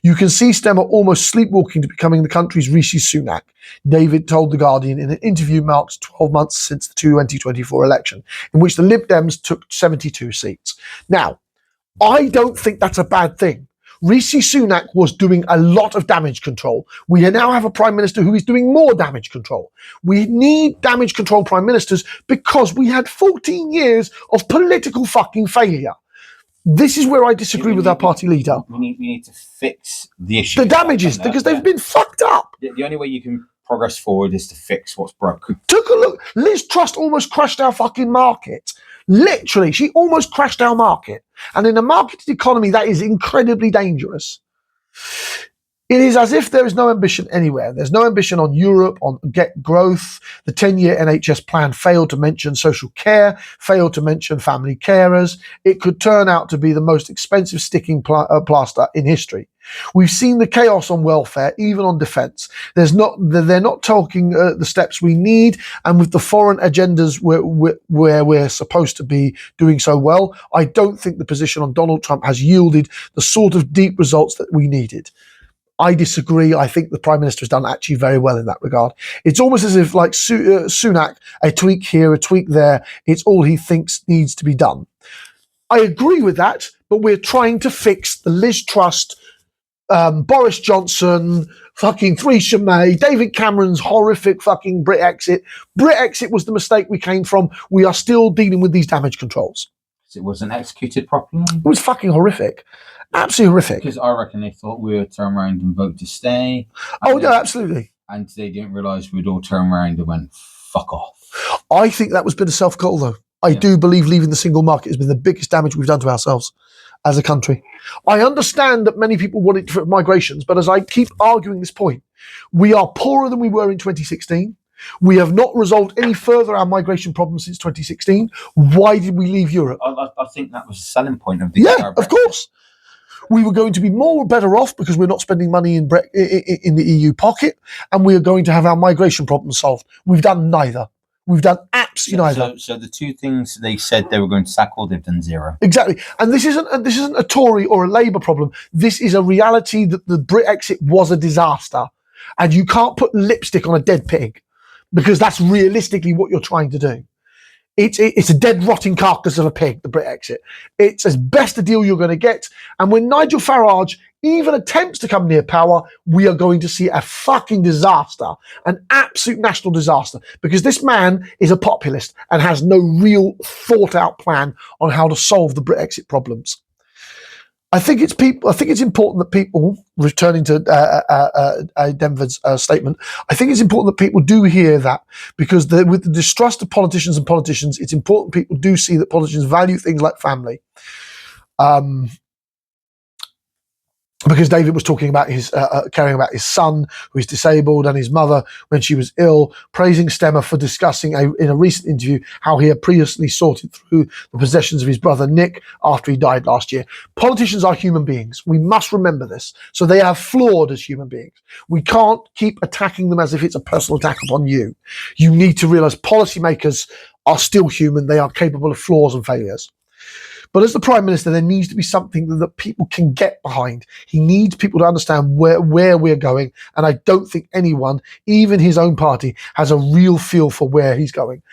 You can see Starmer almost sleepwalking to becoming the country's Rishi Sunak, David told The Guardian in an interview marked 12 months since the 2024 election, in which the Lib Dems took 72 seats. Now, I don't think that's a bad thing. Rishi Sunak was doing a lot of damage control. We now have a Prime Minister who is doing more damage control. We need damage control Prime Ministers because we had 14 years of political fucking failure. This is where I disagree with our party leader. We need to fix the issue. The damages, because they've been fucked up. The only way you can progress forward is to fix what's broken. Took a look. Liz Truss almost crashed our fucking market. Literally, she almost crashed our market. And in a marketed economy, that is incredibly dangerous. It is as if there is no ambition anywhere. There's no ambition on Europe, on get growth. The 10-year NHS plan failed to mention social care, failed to mention family carers. It could turn out to be the most expensive sticking plaster in history. We've seen the chaos on welfare, even on defence. They're not talking the steps we need, and with the foreign agendas where we're supposed to be doing so well, I don't think the position on Donald Trump has yielded the sort of deep results that we needed. I disagree. I think the Prime Minister has done actually very well in that regard. It's almost as if, like Sunak, a tweak here, a tweak there, it's all he thinks needs to be done. I agree with that, but we're trying to fix the Liz Truss, Boris Johnson, fucking Theresa May, David Cameron's horrific fucking Brexit. Brexit was the mistake we came from. We are still dealing with these damage controls. It wasn't executed properly? It was fucking horrific. Absolutely horrific. Because I reckon they thought we would turn around and vote to stay. Oh, yeah, absolutely. And they didn't realise we'd all turn around and went, fuck off. I think that was a bit of self-goal, though. I do believe leaving the single market has been the biggest damage we've done to ourselves as a country. I understand that many people want it for migrations, but as I keep arguing this point, we are poorer than we were in 2016. We have not resolved any further our migration problems since 2016. Why did we leave Europe? I think that was the selling point of the of course. We were going to be better off because we're not spending money in the EU pocket, and we are going to have our migration problems solved. We've done neither. We've done absolutely neither. So the two things they said they were going to tackle, they've done zero. Exactly. And this isn't a Tory or a Labour problem. This is a reality that the Brexit was a disaster. And you can't put lipstick on a dead pig, because that's realistically what you're trying to do. It's a dead, rotting carcass of a pig, the Brexit. It's as best a deal you're going to get. And when Nigel Farage even attempts to come near power, we are going to see a fucking disaster, an absolute national disaster, because this man is a populist and has no real thought out plan on how to solve the Brexit problems. I think it's important that people, returning to Denver's statement, I think it's important that people do hear that, because with the distrust of politicians, it's important people do see that politicians value things like family. Because David was talking about his caring about his son who is disabled and his mother when she was ill, praising Stemmer for discussing in a recent interview how he had previously sorted through the possessions of his brother Nick after he died last year. Politicians are human beings. We must remember this. So they are flawed as human beings. We can't keep attacking them as if it's a personal attack upon you. You need to realize policymakers are still human. They are capable of flaws and failures. But as the Prime Minister, there needs to be something that people can get behind. He needs people to understand where we're going. And I don't think anyone, even his own party, has a real feel for where he's going.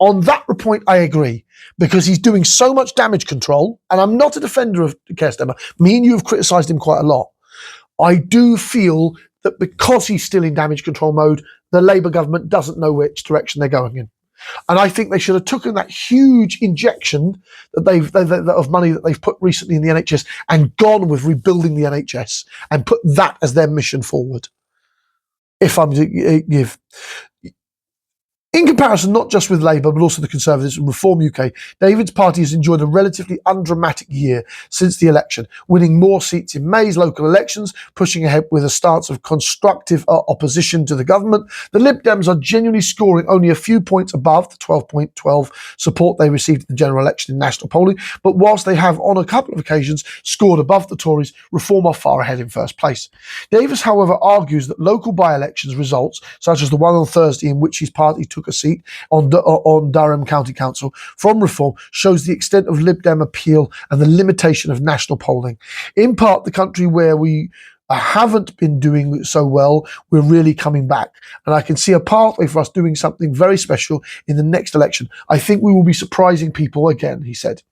On that point, I agree, because he's doing so much damage control. And I'm not a defender of Keir Starmer. Me and you have criticised him quite a lot. I do feel that because he's still in damage control mode, the Labour government doesn't know which direction they're going in. And I think they should have taken that huge injection that of money that they've put recently in the NHS and gone with rebuilding the NHS and put that as their mission forward. If I'm to give, in comparison, not just with Labour, but also the Conservatives and Reform UK, David's party has enjoyed a relatively undramatic year since the election, winning more seats in May's local elections, pushing ahead with a stance of constructive opposition to the government. The Lib Dems are genuinely scoring only a few points above the 12.12 support they received in the general election in national polling, but whilst they have on a couple of occasions scored above the Tories, Reform are far ahead in first place. Davis, however, argues that local by-elections results, such as the one on Thursday in which his party took a seat on Durham County Council from Reform, shows the extent of Lib Dem appeal and the limitation of national polling. In part, the country where we haven't been doing so well, we're really coming back. And I can see a pathway for us doing something very special in the next election. I think we will be surprising people again, he said.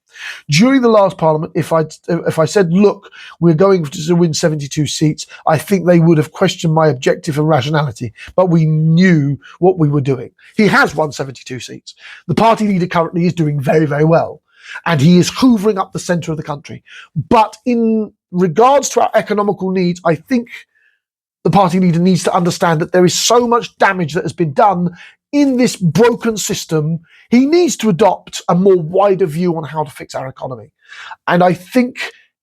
During the last parliament, if I said, look, we're going to win 72 seats, I think they would have questioned my objective and rationality, but we knew what we were doing. He has won 72 seats. The party leader currently is doing very, very well, and he is hoovering up the centre of the country. But in regards to our economical needs, I think the party leader needs to understand that there is so much damage that has been done in this broken system. He needs to adopt a more wider view on how to fix our economy. And I think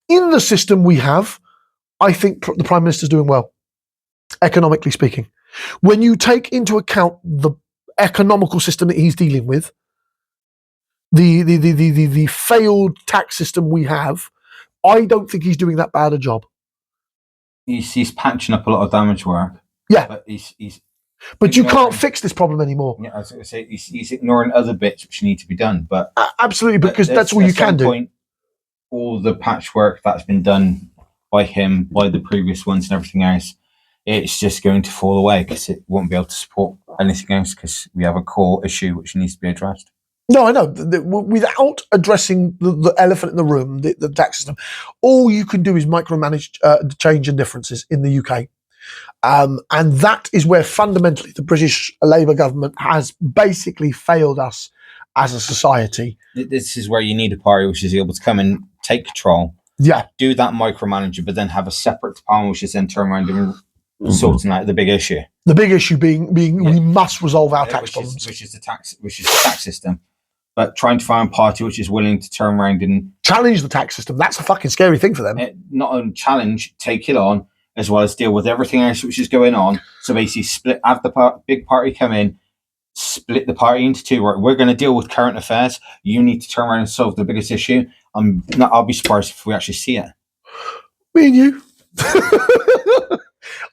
in the system we have, I think the Prime Minister's doing well, economically speaking. When you take into account the economical system that he's dealing with, the failed tax system we have, I don't think he's doing that bad a job. He's patching up a lot of damage work. Yeah. But he's But you can't fix this problem anymore. Yeah, I was going to say he's ignoring other bits which need to be done. But absolutely, because that's all you can do. All the patchwork that's been done by him, by the previous ones, and everything else, it's just going to fall away because it won't be able to support anything else because we have a core issue which needs to be addressed. No, I know. Without addressing the elephant in the room, the tax system, all you can do is micromanage the change and differences in the UK. And that is where fundamentally the British Labour government has basically failed us as a society. This is where you need a party which is able to come and take control, do that micromanager, but then have a separate department which is then turn around and sorting out the big issue. The big issue being we must resolve our tax problems, which is the tax system. But trying to find a party which is willing to turn around and challenge the tax system, that's a fucking scary thing for them. Not only challenge, take it on, as well as deal with everything else which is going on. So basically, have the big party come in, split the party into two. Right, we're going to deal with current affairs. You need to turn around and solve the biggest issue. I'll be surprised if we actually see it. Me and you.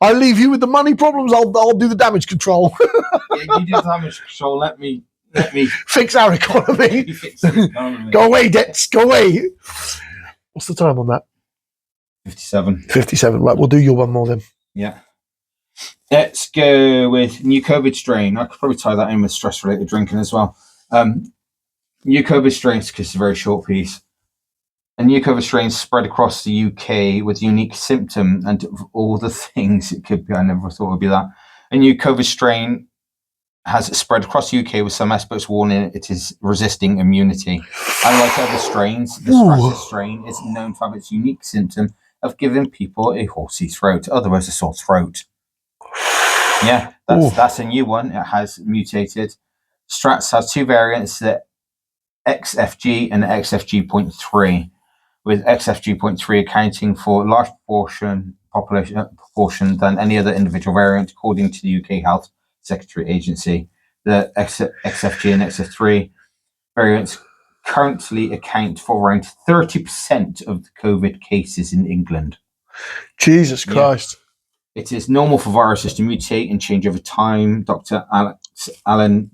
I leave you with the money problems. I'll do the damage control. Yeah, you do the damage control. Let me fix our economy. Go away, debts. Go away. What's the time on that? 57. 57. Right, we'll do your one more then. Yeah. Let's go with new COVID strain. I could probably tie that in with stress-related drinking as well. New COVID strains, because it's a very short piece. A new COVID strain spread across the UK with unique symptom, and of all the things it could be, I never thought it would be that. A new COVID strain has spread across the UK with some experts warning it is resisting immunity. Unlike other strains, the Stratus strain is known to have its unique symptom of giving people a horsey throat, otherwise a sore throat. Yeah, that's a new one. It has mutated. Strats has two variants, the XFG and the XFG.3, with XFG.3 accounting for a large proportion than any other individual variant, according to the UK Health Secretary Agency. The XFG and XF3 variants currently account for around 30% of the COVID cases in England. Jesus Christ. It is normal for viruses to mutate and change over time, Dr. Alex Allen,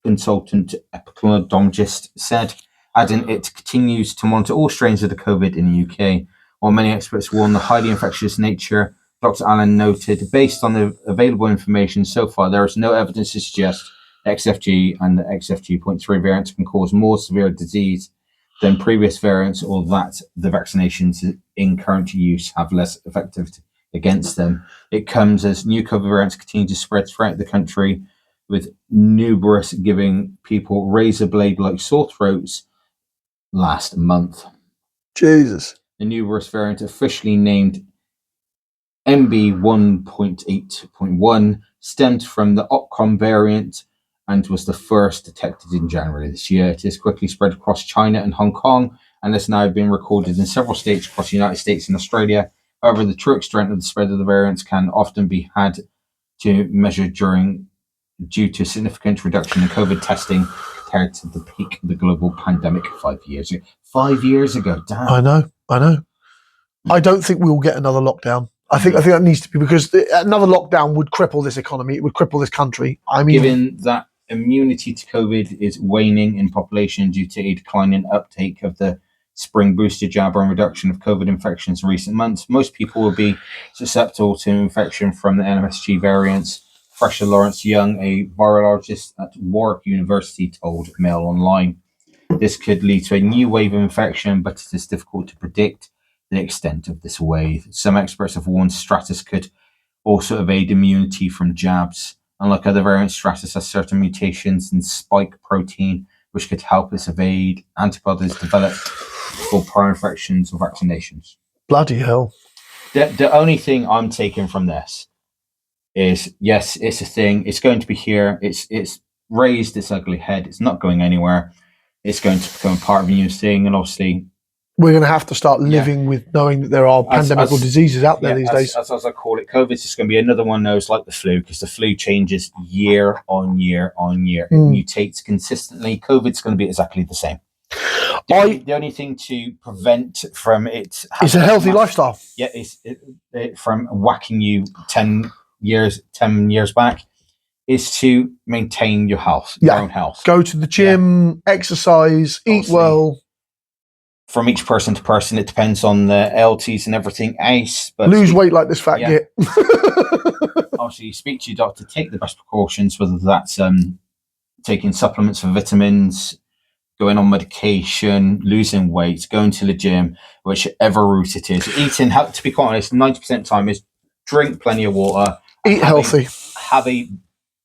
consultant epidemiologist, said, adding it continues to monitor all strains of the COVID in the UK. While many experts warn the highly infectious nature, Dr. Allen noted, based on the available information so far, there is no evidence to suggest XFG and the XFG.3 variants can cause more severe disease than previous variants, or that the vaccinations in current use have less effectivity against them. It comes as new COVID variants continue to spread throughout the country, with numerous giving people razor blade-like sore throats last month. Jesus. The new virus variant, officially named MB1.8.1, stemmed from the Omicron variant and was the first detected in January this year. It is quickly spread across China and Hong Kong and has now been recorded in several states across the United States and Australia. However, the true extent of the spread of the variants can often be had to measure due to significant reduction in COVID testing compared to the peak of the global pandemic 5 years ago. 5 years ago, damn. I know. I don't think we'll get another lockdown. I think that needs to be, because another lockdown would cripple this economy. It would cripple this country. I mean, given that immunity to COVID is waning in population due to a decline in uptake of the spring booster jab and reduction of COVID infections in recent months, most people will be susceptible to infection from the NMSG variants. Professor Lawrence Young, a virologist at Warwick University, told Mail Online. This could lead to a new wave of infection, but it is difficult to predict the extent of this wave. Some experts have warned Stratus could also evade immunity from jabs. Unlike other variants, Stratus has certain mutations in spike protein, which could help us evade antibodies developed for prior infections or vaccinations. Bloody hell. The only thing I'm taking from this is, yes, it's a thing. It's going to be here. It's raised its ugly head. It's not going anywhere. It's going to become part of a new thing. And obviously, we're going to have to start living with knowing that there are pandemical diseases out there these days. As I call it, COVID is just going to be another one of those like the flu, because the flu changes year on year on year. It mutates consistently. COVID's going to be exactly the same. The only thing to prevent from it is a healthy lifestyle. Yeah, it from whacking you 10 years back, is to maintain your health, your own health. Go to the gym, exercise, eat well. From each person to person, it depends on the LTs and everything else. But lose weight like this fat git. Obviously, speak to your doctor, take the best precautions, whether that's taking supplements for vitamins, going on medication, losing weight, going to the gym, whichever route it is. Eating, to be quite honest, 90% of the time is drink plenty of water. Eat healthy. Have a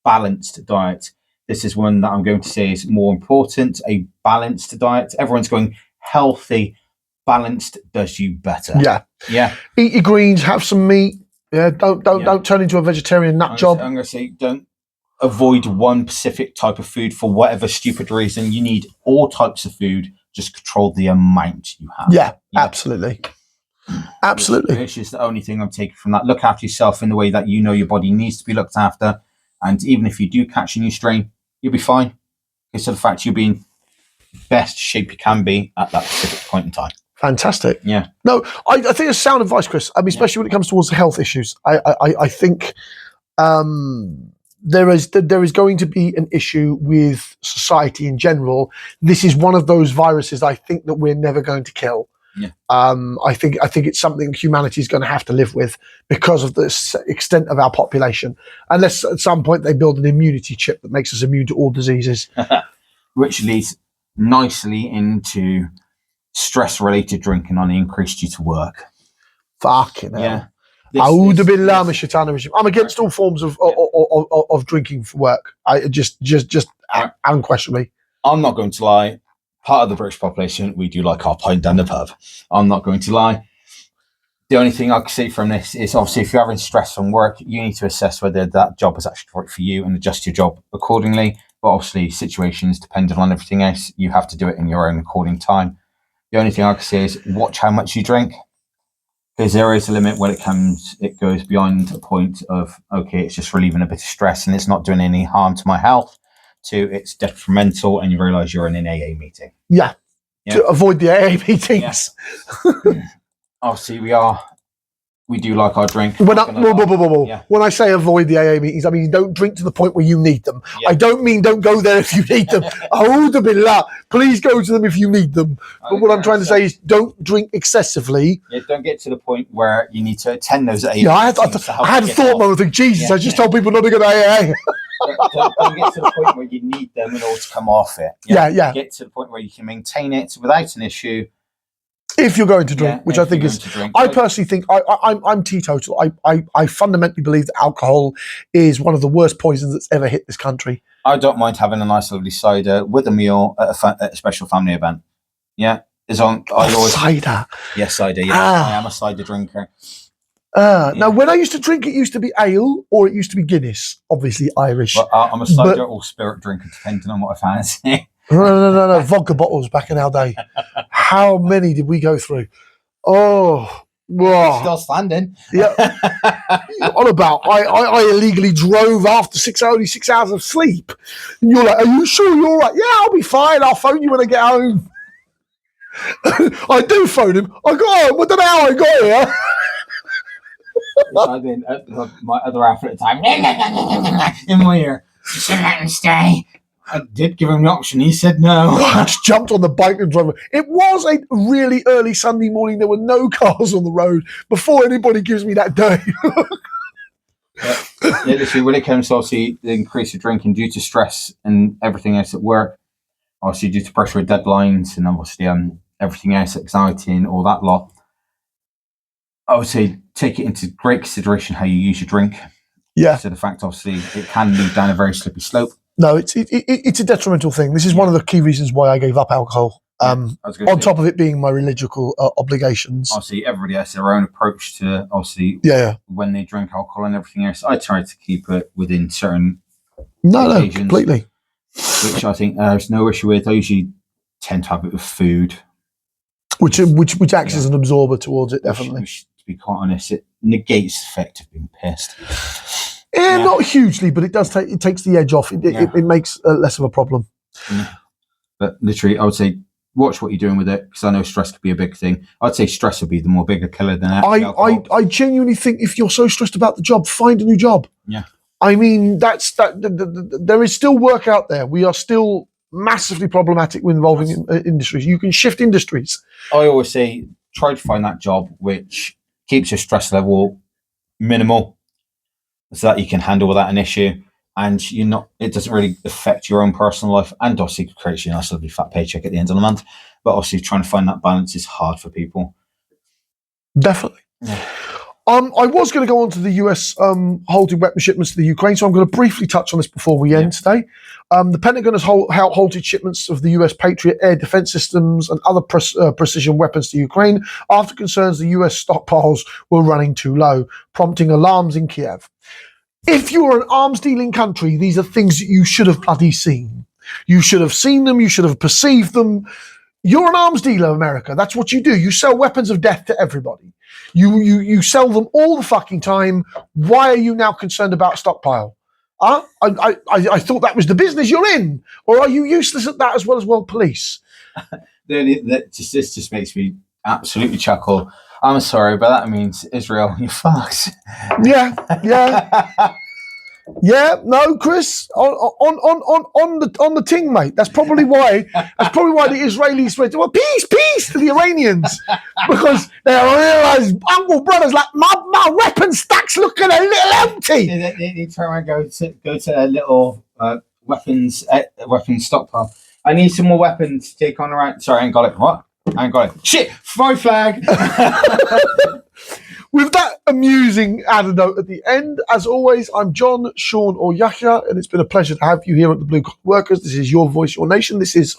balanced diet. This is one that I'm going to say is more important, a balanced diet. Everyone's going healthy, balanced does you better. Yeah. Eat your greens, have some meat, Yeah, don't turn into a vegetarian nut job. I'm going to say don't avoid one specific type of food for whatever stupid reason. You need all types of food. Just control the amount you have. Yeah. Absolutely. Absolutely. Which is the only thing I'm taking from that. Look after yourself in the way that you know your body needs to be looked after. And even if you do catch a new strain, you'll be fine. Because of the fact you'll be in best shape you can be at that specific point in time. Fantastic. Yeah. No, I think it's sound advice, Chris. I mean, especially when it comes towards the health issues. I think there is going to be an issue with society in general. This is one of those viruses I think that we're never going to kill. Yeah. I think it's something humanity is going to have to live with because of the extent of our population. Unless at some point they build an immunity chip that makes us immune to all diseases. Which leads nicely into stress-related drinking on the increase due to work. Fucking hell. Yeah. I'm against all forms of drinking for work. I just unquestionably. I'm not going to lie. Part of the British population, we do like our pint down the pub. I'm not going to lie. The only thing I can see from this is obviously if you're having stress from work, you need to assess whether that job is actually right for you and adjust your job accordingly. But obviously situations depending on everything else, you have to do it in your own according time. The only thing I can say is watch how much you drink. Because there is a limit when it goes beyond a point of, okay, it's just relieving a bit of stress and it's not doing any harm to my health, to it's detrimental and you realise you're in an AA meeting. Yeah. To avoid the AA meetings. Yeah. Obviously, we do like our drink. When I say avoid the AA meetings, I mean don't drink to the point where you need them. Yeah. I don't mean don't go there if you need them. Please go to them if you need them. But what I'm trying to say is don't drink excessively. Yeah, don't get to the point where you need to attend those AA meetings. Yeah, I had a thought moment of Jesus. I just told people not to go to AA. Don't get to the point where you need them in order to come off it. Yeah. Get to the point where you can maintain it without an issue. If you're going to drink, which I think is, I personally think I'm teetotal. I fundamentally believe that alcohol is one of the worst poisons that's ever hit this country. I don't mind having a nice lovely cider with a meal at a special family event. Yeah, cider. Yes, cider. Yeah, I am a cider drinker. Now, when I used to drink, it used to be ale or it used to be Guinness. Obviously Irish. Well, I'm a cider or spirit drinker, depending on what I fancy. No. Vodka bottles back in our day. How many did we go through? Oh, wow. Still standing. Yeah. On about, I illegally drove after only 6 hours of sleep. And you're like, are you sure you're all right? Yeah, I'll be fine. I'll phone you when I get home. I do phone him. I got home. I don't know how I got here. I've been at my other half at the time. In my ear. You should let him stay. I did give him the option. He said no. I just jumped on the bike and drove. It was a really early Sunday morning. There were no cars on the road before anybody gives me that day. Literally, when it comes to obviously the increase of drinking due to stress and everything else at work, obviously due to pressure of deadlines and obviously everything else, anxiety and all that lot, I would say take it into great consideration how you use your drink. Yeah. So the fact, obviously, it can lead down a very slippery slope. No, it's a detrimental thing. This is one of the key reasons why I gave up alcohol. On top of it being my religious obligations. Obviously, everybody has their own approach to obviously when they drink alcohol and everything else. I try to keep it within certain occasions, completely. Which I think there's no issue with. I usually tend to have it with food, which acts as an absorber towards it. Definitely. Which, to be quite honest, it negates the effect of being pissed. Yeah, not hugely, but it does it takes the edge off. It makes less of a problem. Yeah. But literally, I would say watch what you're doing with it because I know stress could be a big thing. I'd say stress would be the more bigger killer than alcohol. I genuinely think if you're so stressed about the job, find a new job. Yeah. I mean, there is still work out there. We are still massively problematic with involving industries. You can shift industries. I always say try to find that job which keeps your stress level minimal, so that you can handle without an issue, and it doesn't really affect your own personal life, and obviously creates you a nice lovely fat paycheck at the end of the month. But obviously trying to find that balance is hard for people. Definitely. Yeah. I was going to go on to the US halted weapon shipments to the Ukraine, so I'm going to briefly touch on this before we end today. The Pentagon has halted shipments of the US Patriot air defense systems and other precision weapons to Ukraine after concerns the US stockpiles were running too low, prompting alarms in Kiev. If you're an arms-dealing country, these are things that you should have bloody seen. You should have seen them. You should have perceived them. You're an arms dealer, America. That's what you do. You sell weapons of death to everybody. You sell them all the fucking time. Why are you now concerned about stockpile? I thought that was the business you're in. Or are you useless at that as well as world police? This just makes me absolutely chuckle. I'm sorry, but that means Israel, you fucks. Yeah. Yeah, no, Chris, on the ting, mate. That's probably why the Israelis went, well, peace to the Iranians, because they realised, uncle brothers, like my weapon stack's looking a little empty. They turn around and go to a little weapons stockpile. I need some more weapons to take on around. Sorry, I ain't got it. What? I ain't got it. Shit! Fry flag. With that amusing anecdote at the end, as always, I'm John, Sean, or Yahya, and it's been a pleasure to have you here at the Blue Collar Workers. This is your voice, your nation. This is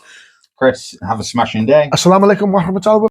Chris. Have a smashing day. Assalamu alaikum wa rahmatullahi wa barakatuh.